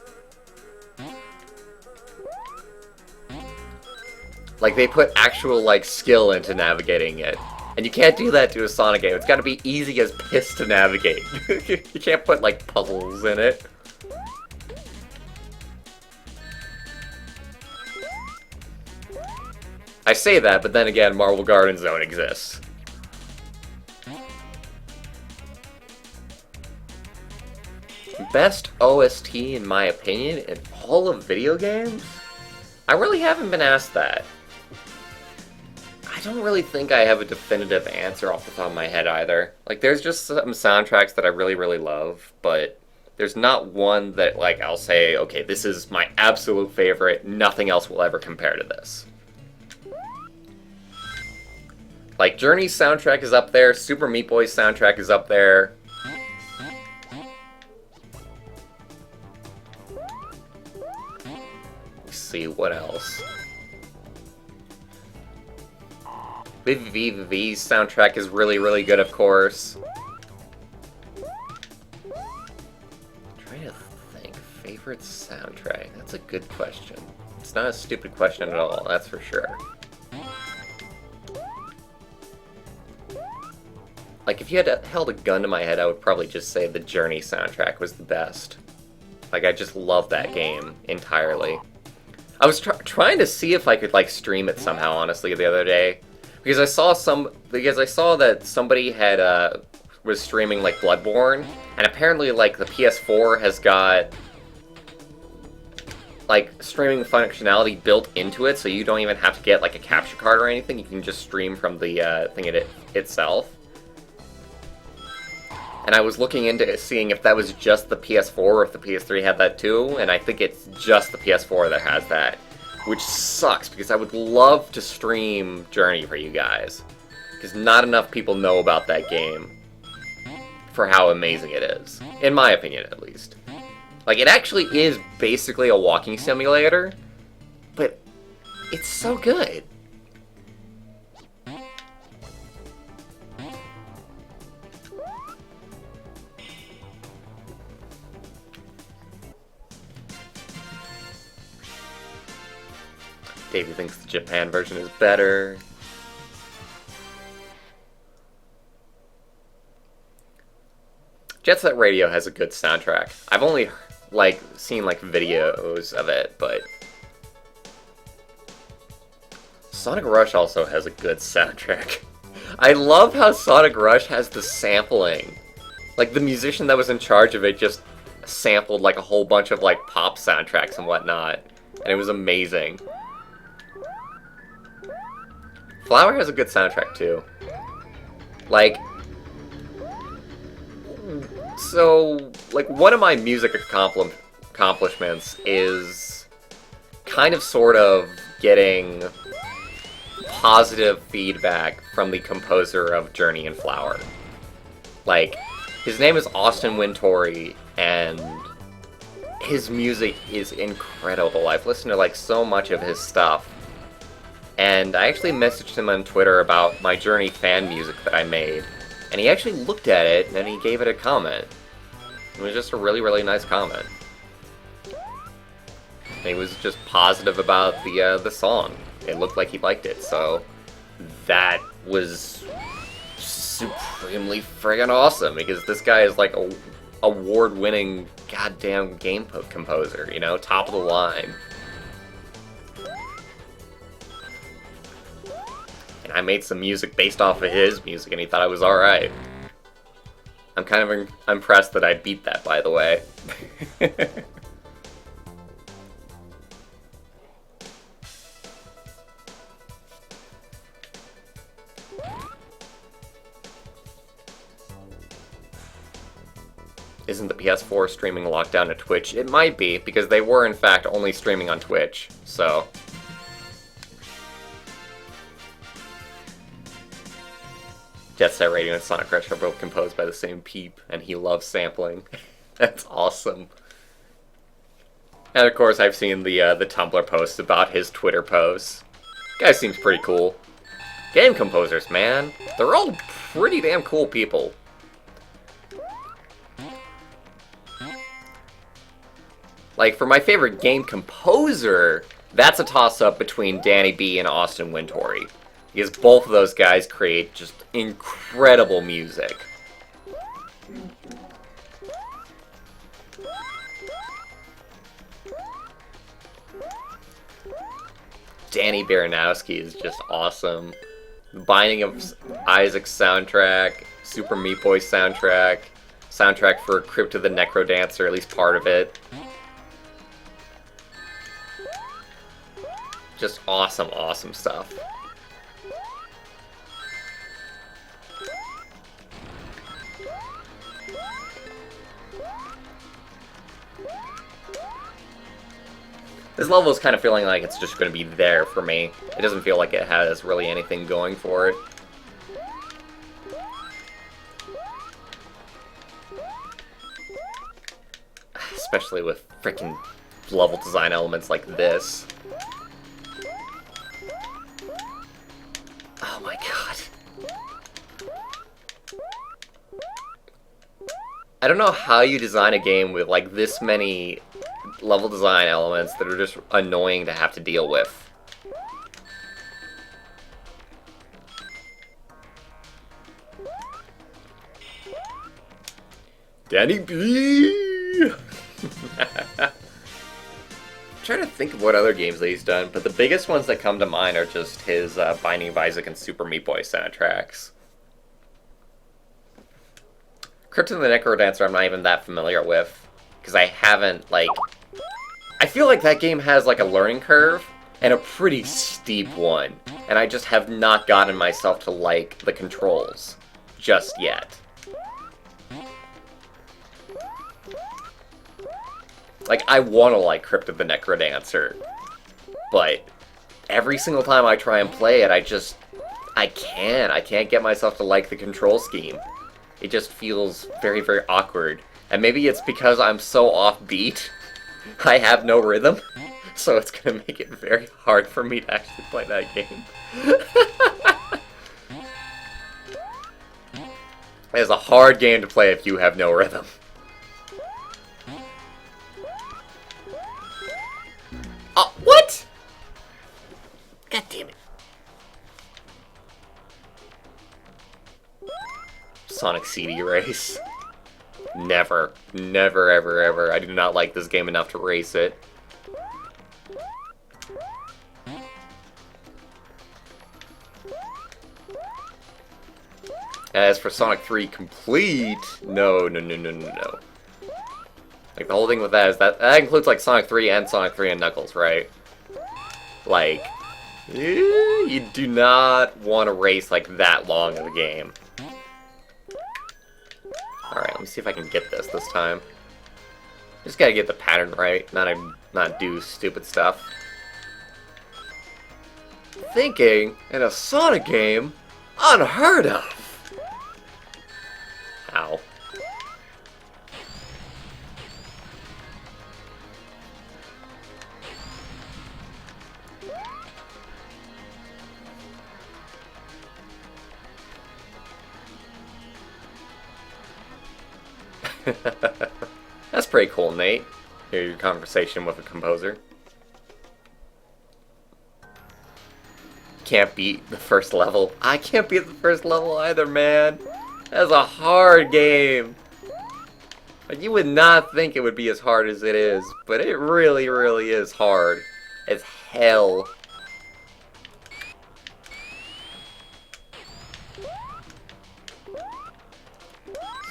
Like, they put actual, like, skill into navigating it. And you can't do that to a Sonic game. It's gotta be easy as piss to navigate. You can't put, like, puzzles in it. I say that, but then again, Marble Garden Zone exists. Best OST, in my opinion, in all of video games? I really haven't been asked that. I don't really think I have a definitive answer off the top of my head either. Like, there's just some soundtracks that I really, really love, but there's not one that, like, I'll say, okay, this is my absolute favorite, nothing else will ever compare to this. Like, Journey's soundtrack is up there, Super Meat Boy's soundtrack is up there. Let's see, what else? VVV's soundtrack is really, really good, of course. I'm trying to think. Favorite soundtrack? That's a good question. It's not a stupid question at all, that's for sure. Like, if you had held a gun to my head, I would probably just say the Journey soundtrack was the best. Like, I just love that game entirely. I was trying to see if I could, like, stream it somehow, honestly, the other day. Because I saw that somebody had, was streaming, like, Bloodborne, and apparently, like, the PS4 has got, like, streaming functionality built into it, so you don't even have to get, like, a capture card or anything, you can just stream from the, thing itself. And I was looking into seeing if that was just the PS4 or if the PS3 had that too, and I think it's just the PS4 that has that. Which sucks, because I would love to stream Journey for you guys. Because not enough people know about that game for how amazing it is. In my opinion, at least. Like, it actually is basically a walking simulator, but it's so good. Davey thinks the Japan version is better. Jet Set Radio has a good soundtrack. I've only, like, seen, like, videos of it, but... Sonic Rush also has a good soundtrack. I love how Sonic Rush has the sampling. Like, the musician that was in charge of it just sampled, like, a whole bunch of, like, pop soundtracks and whatnot. And it was amazing. Flower has a good soundtrack, too. Like... So, like, one of my music accomplishments is kind of sort of getting positive feedback from the composer of Journey and Flower. Like, his name is Austin Wintory, and his music is incredible. I've listened to, like, so much of his stuff. And I actually messaged him on Twitter about my Journey fan music that I made. And he actually looked at it, and he gave it a comment. It was just a really, really nice comment. And he was just positive about the song. It looked like he liked it, so that was supremely friggin' awesome, because this guy is like a award-winning goddamn game composer, you know, top of the line. And I made some music based off of his music, and he thought I was alright. I'm kind of impressed that I beat that, by the way. Isn't the PS4 streaming locked down to Twitch? It might be, because they were in fact only streaming on Twitch, so... Jet Set Radio and Sonic Rush are both composed by the same peep, and he loves sampling. That's awesome. And of course I've seen the Tumblr posts about his Twitter posts. Guy seems pretty cool. Game composers, man. They're all pretty damn cool people. Like, for my favorite game composer, that's a toss-up between Danny B and Austin Wintory. Because both of those guys create just incredible music. Danny Baranowski is just awesome. The Binding of Isaac's soundtrack, Super Meat Boy soundtrack, soundtrack for Crypt of the Necrodancer, at least part of it. Just awesome, awesome stuff. This level is kind of feeling like it's just going to be there for me. It doesn't feel like it has really anything going for it. Especially with freaking level design elements like this. Oh my god. I don't know how you design a game with like this many level design elements that are just annoying to have to deal with. Danny B! I'm trying to think of what other games that he's done, but the biggest ones that come to mind are just his Binding of Isaac and Super Meat Boy soundtracks. Crypt of the Necrodancer I'm not even that familiar with, because I haven't, like... I feel like that game has, like, a learning curve, and a pretty steep one, and I just have not gotten myself to like the controls just yet. Like, I want to like Crypt of the Necrodancer, but every single time I try and play it, I can't get myself to like the control scheme. It just feels very, very awkward. And maybe it's because I'm so offbeat, I have no rhythm, so it's gonna make it very hard for me to actually play that game. It's a hard game to play if you have no rhythm. Oh, what? God damn it. Sonic CD Race. Never. Never, ever, ever. I do not like this game enough to race it. As for Sonic 3 Complete, no. Like, the whole thing with that is that includes, like, Sonic 3 and Knuckles, right? Like, you do not want to race, like, that long of a game. Alright, let me see if I can get this time. Just gotta get the pattern right, not do stupid stuff. Thinking, in a Sonic game, unheard of! Ow. That's pretty cool, Nate. Hear your conversation with a composer. Can't beat the first level. I can't beat the first level either, man. That's a hard game. Like, you would not think it would be as hard as it is, but it really, really is hard as hell.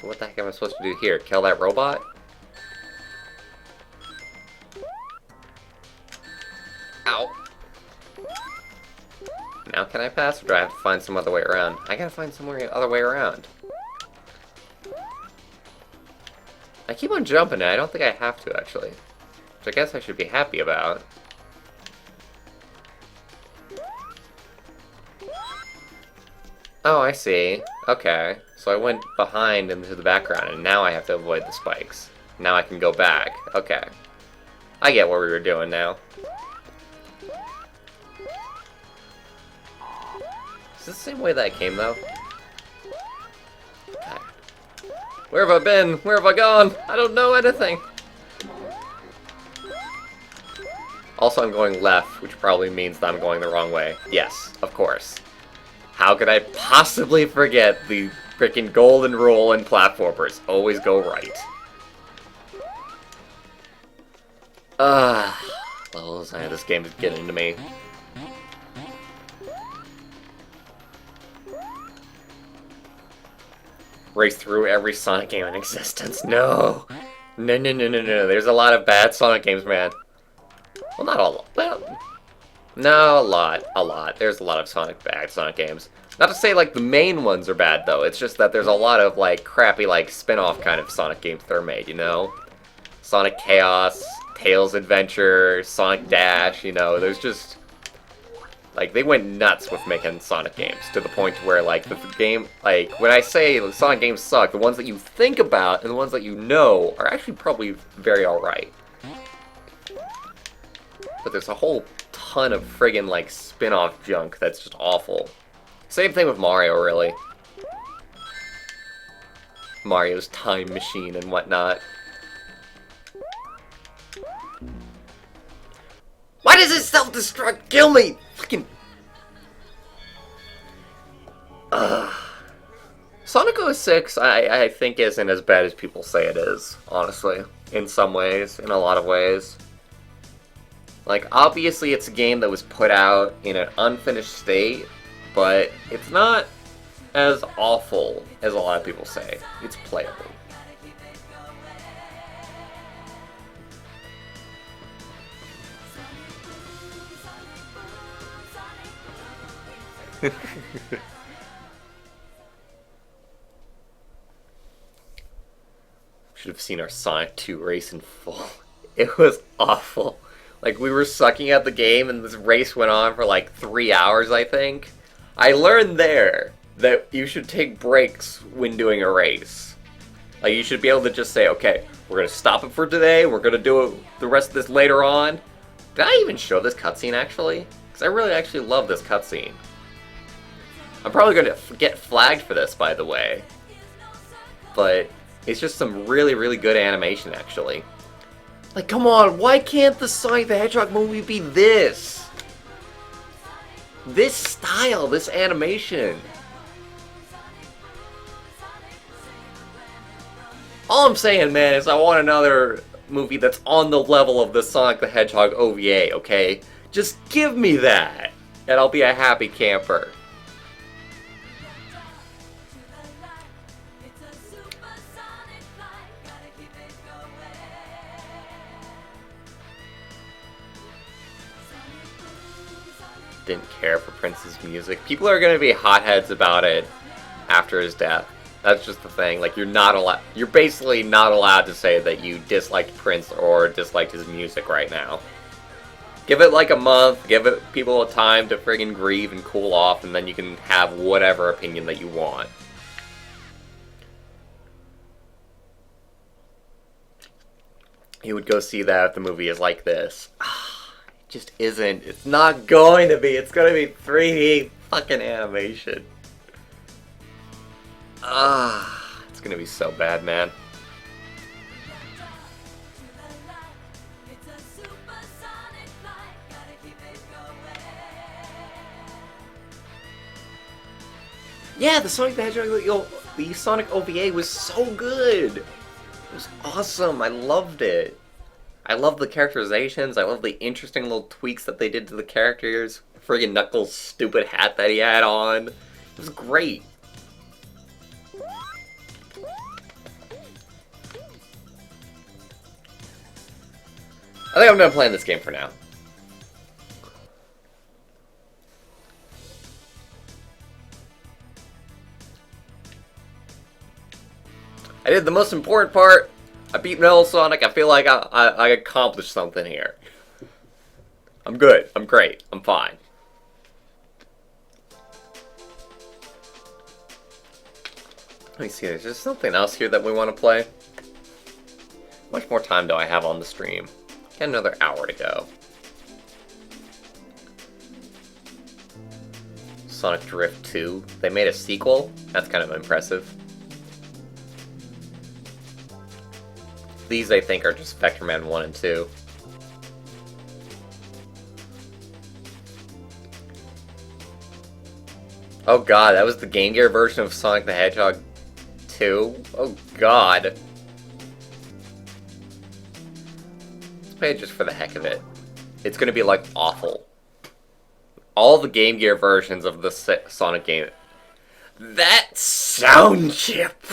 So what the heck am I supposed to do here? Kill that robot? Ow. Now can I pass, or do I have to find some other way around? I gotta find some other way around. I keep on jumping, and I don't think I have to, actually. Which I guess I should be happy about. Oh, I see. Okay. So I went behind into the background, and now I have to avoid the spikes. Now I can go back. Okay. I get what we were doing now. Is this the same way that I came, though? God. Where have I been? Where have I gone? I don't know anything. Also, I'm going left, which probably means that I'm going the wrong way. Yes, of course. How could I possibly forget the freaking golden rule in platformers? Always go right. Level design of this game is getting to me. Race through every Sonic game in existence. No. No. There's a lot of bad Sonic games, man. Well, not all. Well, no, a lot. There's a lot of bad Sonic games. Not to say, like, the main ones are bad, though. It's just that there's a lot of, like, crappy, like, spin-off kind of Sonic games that are made, you know? Sonic Chaos, Tails Adventure, Sonic Dash, you know, there's just... Like, they went nuts with making Sonic games, to the point where, like, the game... Like, when I say the Sonic games suck, the ones that you think about and the ones that you know are actually probably very alright. But there's a whole ton of friggin', like, spin-off junk that's just awful. Same thing with Mario, really. Mario's Time Machine and whatnot. Why does it self-destruct? Kill me! Fucking... Sonic 06, I think isn't as bad as people say it is, honestly. In some ways, in a lot of ways. Like, obviously it's a game that was put out in an unfinished state, but it's not as awful as a lot of people say. It's playable. Should have seen our Sonic 2 race in full. It was awful. Like, we were sucking at the game and this race went on for like 3 hours, I think. I learned there that you should take breaks when doing a race. Like, you should be able to just say, okay, we're gonna stop it for today, we're gonna do the rest of this later on. Did I even show this cutscene, actually? Because I really actually love this cutscene. I'm probably gonna get flagged for this, by the way. But it's just some really, really good animation, actually. Like, come on, why can't the Sonic the Hedgehog movie be this? This style, this animation. All I'm saying, man, is I want another movie that's on the level of the Sonic the Hedgehog OVA, okay? Just give me that, and I'll be a happy camper. Didn't care for Prince's music. People are gonna be hotheads about it after his death. That's just the thing. Like, you're basically not allowed to say that you disliked Prince or disliked his music right now. Give it like a month, give it people a time to friggin' grieve and cool off, and then you can have whatever opinion that you want. You would go see that if the movie is like this. Just isn't. It's not going to be. It's gonna be 3D fucking animation. It's gonna be so bad, man. Yeah, the Sonic the Hedgehog, the Sonic OVA was so good. It was awesome. I loved it. I love the characterizations, I love the interesting little tweaks that they did to the characters. Friggin' Knuckles' stupid hat that he had on. It was great. I think I'm done playing this game for now. I did the most important part. I beat Metal Sonic. I feel like I accomplished something here. I'm good. I'm great. I'm fine. Let me see. There's just something else here that we want to play. How much more time do I have on the stream? Got another hour to go. Sonic Drift 2. They made a sequel? That's kind of impressive. These, I think, are just Vector Man 1 and 2. Oh god, that was the Gamegear version of Sonic the Hedgehog 2? Oh god. Let's play it just for the heck of it. It's gonna be, like, awful. All the Gamegear versions of the Sonic game. That sound chip!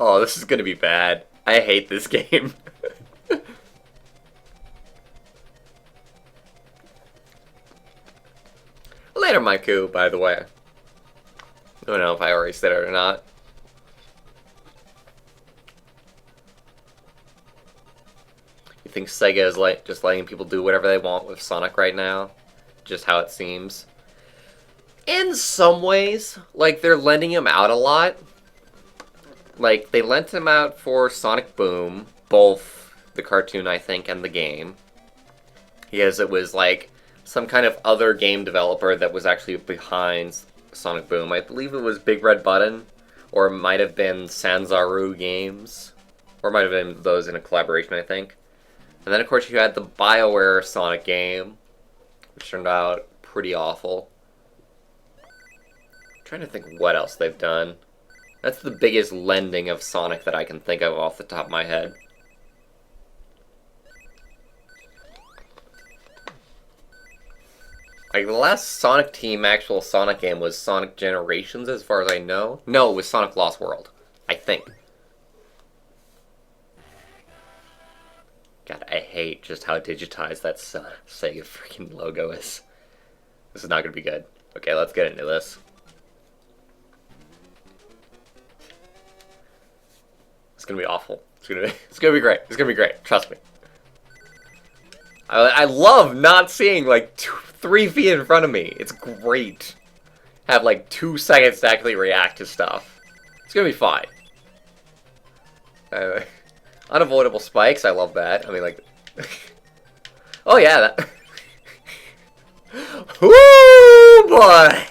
Oh, this is gonna be bad. I hate this game. Later, Maiku, by the way. I don't know if I already said it or not. think Sega is like just letting people do whatever they want with Sonic right now. Just how it seems. In some ways, like, they're lending him out a lot. Like, they lent him out for Sonic Boom, both the cartoon, I think, and the game. Because it was, like, some kind of other game developer that was actually behind Sonic Boom. I believe it was Big Red Button, or it might have been Sanzaru Games, or it might have been those in a collaboration, I think. And then, of course, you had the BioWare Sonic game, which turned out pretty awful. I'm trying to think what else they've done. That's the biggest lending of Sonic that I can think of off the top of my head. Like, the last Sonic Team actual Sonic game was Sonic Generations, as far as I know. No, it was Sonic Lost World. I think. God, I hate just how digitized that Sega freaking logo is. This is not going to be good. Okay, let's get into this. It's going to be awful. It's going to be great. It's going to be great. Trust me. I love not seeing, like, 3 feet in front of me. It's great. Have, like, 2 seconds to actually react to stuff. It's going to be fine. Unavoidable spikes, I love that. I mean, like... oh, yeah, that... Woo, boy!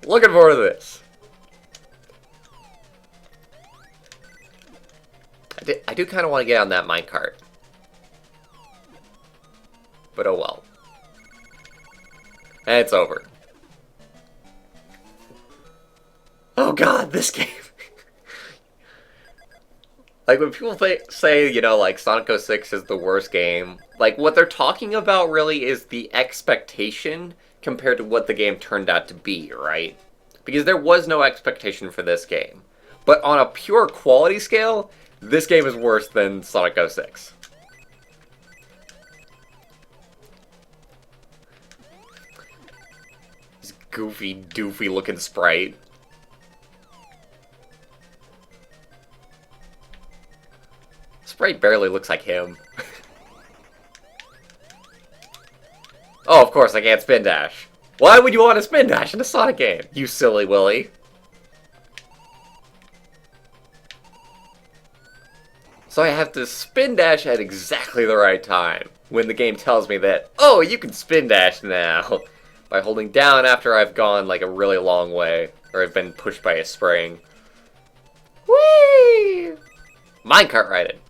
Looking forward to this. I do kind of want to get on that minecart. But oh well. And it's over. Oh god, this game! Like, when people say, you know, like, Sonic 06 is the worst game, like, what they're talking about really is the expectation compared to what the game turned out to be, right? Because there was no expectation for this game. But on a pure quality scale, this game is worse than Sonic 06. This goofy, doofy looking sprite. Sprite barely looks like him. Oh, of course, I can't spin dash. Why would you want to spin dash in a Sonic game, you silly Willy? So I have to spin dash at exactly the right time, when the game tells me that, oh, you can spin dash now, by holding down after I've gone, like, a really long way, or I've been pushed by a spring. Whee! Minecart riding.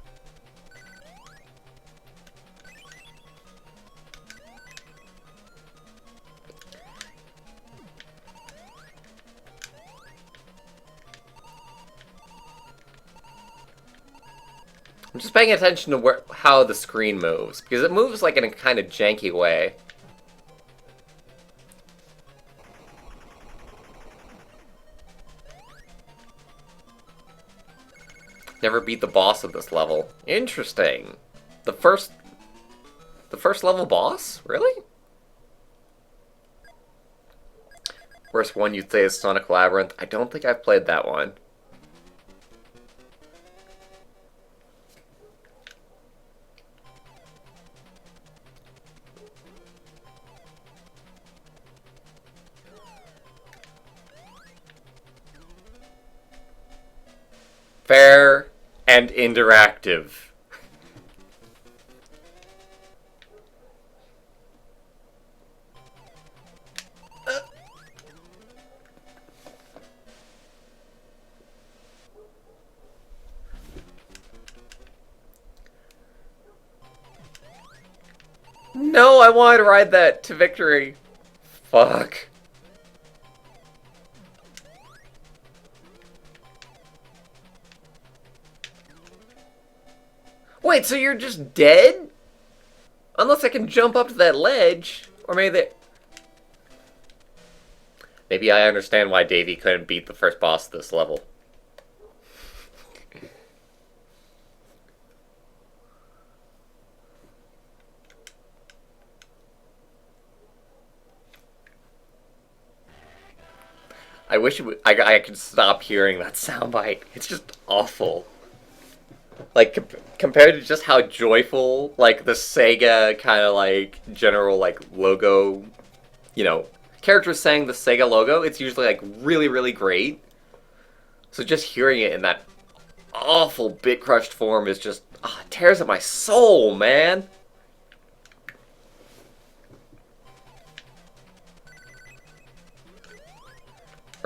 I'm just paying attention to how the screen moves, because it moves like in a kind of janky way. Never beat the boss of this level. Interesting. The first level boss? Really? Worst one you'd say is Sonic Labyrinth. I don't think I've played that one. Fair and interactive. No, I wanted to ride that to victory. Fuck. Wait, so you're just dead? Unless I can jump up to that ledge. Or maybe they... Maybe I understand why Davey couldn't beat the first boss of this level. I wish I could stop hearing that soundbite. It's just awful. Like, compared to just how joyful, like, the Sega kind of, like, general, like, logo, you know, characters saying the Sega logo, it's usually, like, really, really great. So just hearing it in that awful bit-crushed form is just, tears at my soul, man.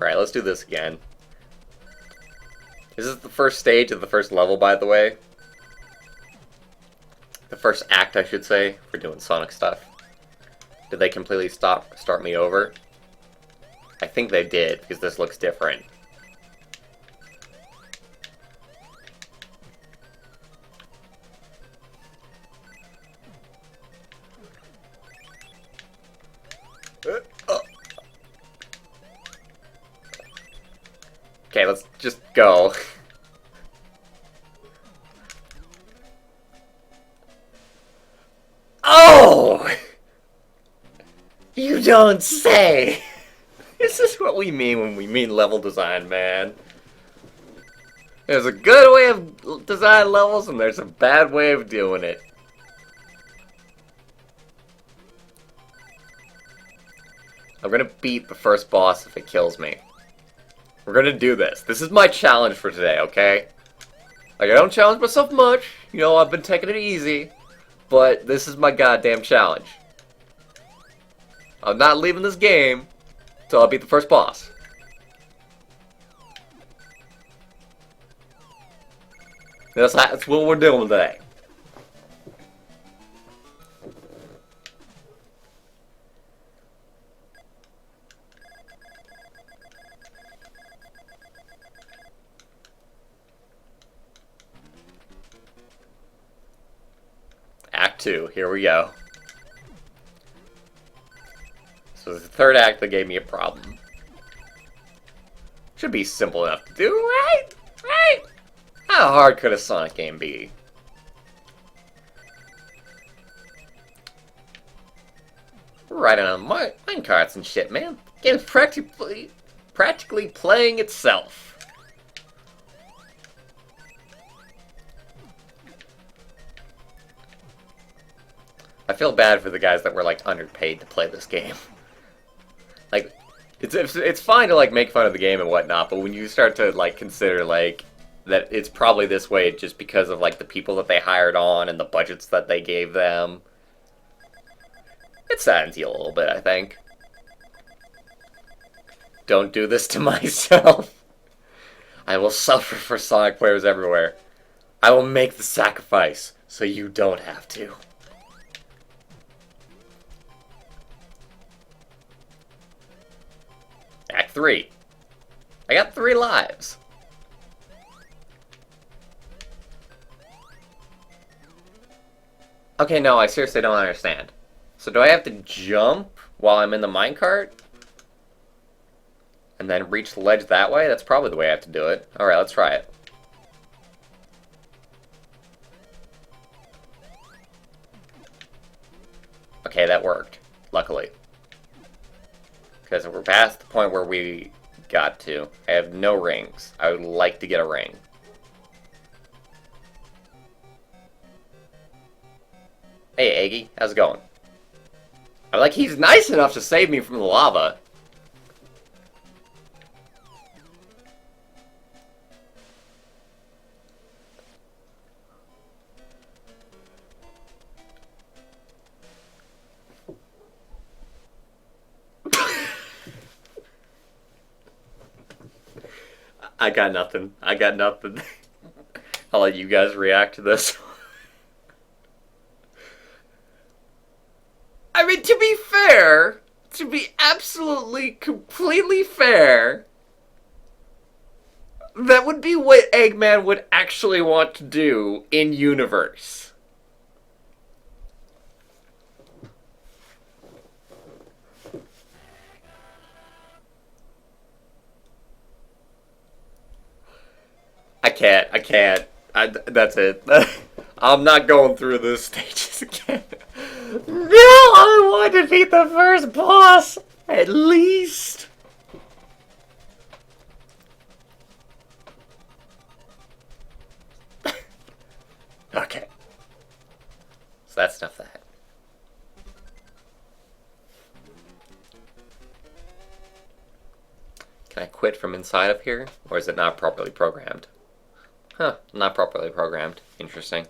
Alright, let's do this again. Is this the first stage of the first level, by the way? The first act, I should say, for doing Sonic stuff. Did they completely start me over? I think they did, because this looks different. Okay, let's just go. Oh! You don't say! This is what we mean when we mean level design, man. There's a good way of designing levels, and there's a bad way of doing it. I'm gonna beat the first boss if it kills me. We're gonna do this. This is my challenge for today, okay? Like, I don't challenge myself much. You know, I've been taking it easy. But this is my goddamn challenge. I'm not leaving this game until I beat the first boss. That's what we're doing today. Act 2, here we go. So the third act that gave me a problem. Should be simple enough to do, right? Right? How hard could a Sonic game be? We're riding on minecarts and shit, man. Game's practically playing itself. I feel bad for the guys that were, like, underpaid to play this game. Like, it's fine to, like, make fun of the game and whatnot, but when you start to, like, consider, like, that it's probably this way just because of, like, the people that they hired on and the budgets that they gave them, it saddens you a little bit, I think. Don't do this to myself. I will suffer for Sonic players everywhere. I will make the sacrifice so you don't have to. Act 3. I got 3 lives. Okay, no, I seriously don't understand. So do I have to jump while I'm in the minecart? And then reach the ledge that way? That's probably the way I have to do it. Alright, let's try it. Okay, that worked. Luckily. Because we're past the point where we got to. I have no rings. I would like to get a ring. Hey, Eggy. How's it going? I'm like, he's nice enough to save me from the lava. I got nothing. I got nothing. I'll let you guys react to this. I mean, to be fair, to be absolutely, completely fair, that would be what Eggman would actually want to do in universe. I can't. That's it. I'm not going through those stages again. No, I want to beat the first boss, at least. Okay. So that's enough of that. Can I quit from inside of here? Or is it not properly programmed? Huh, not properly programmed. Interesting.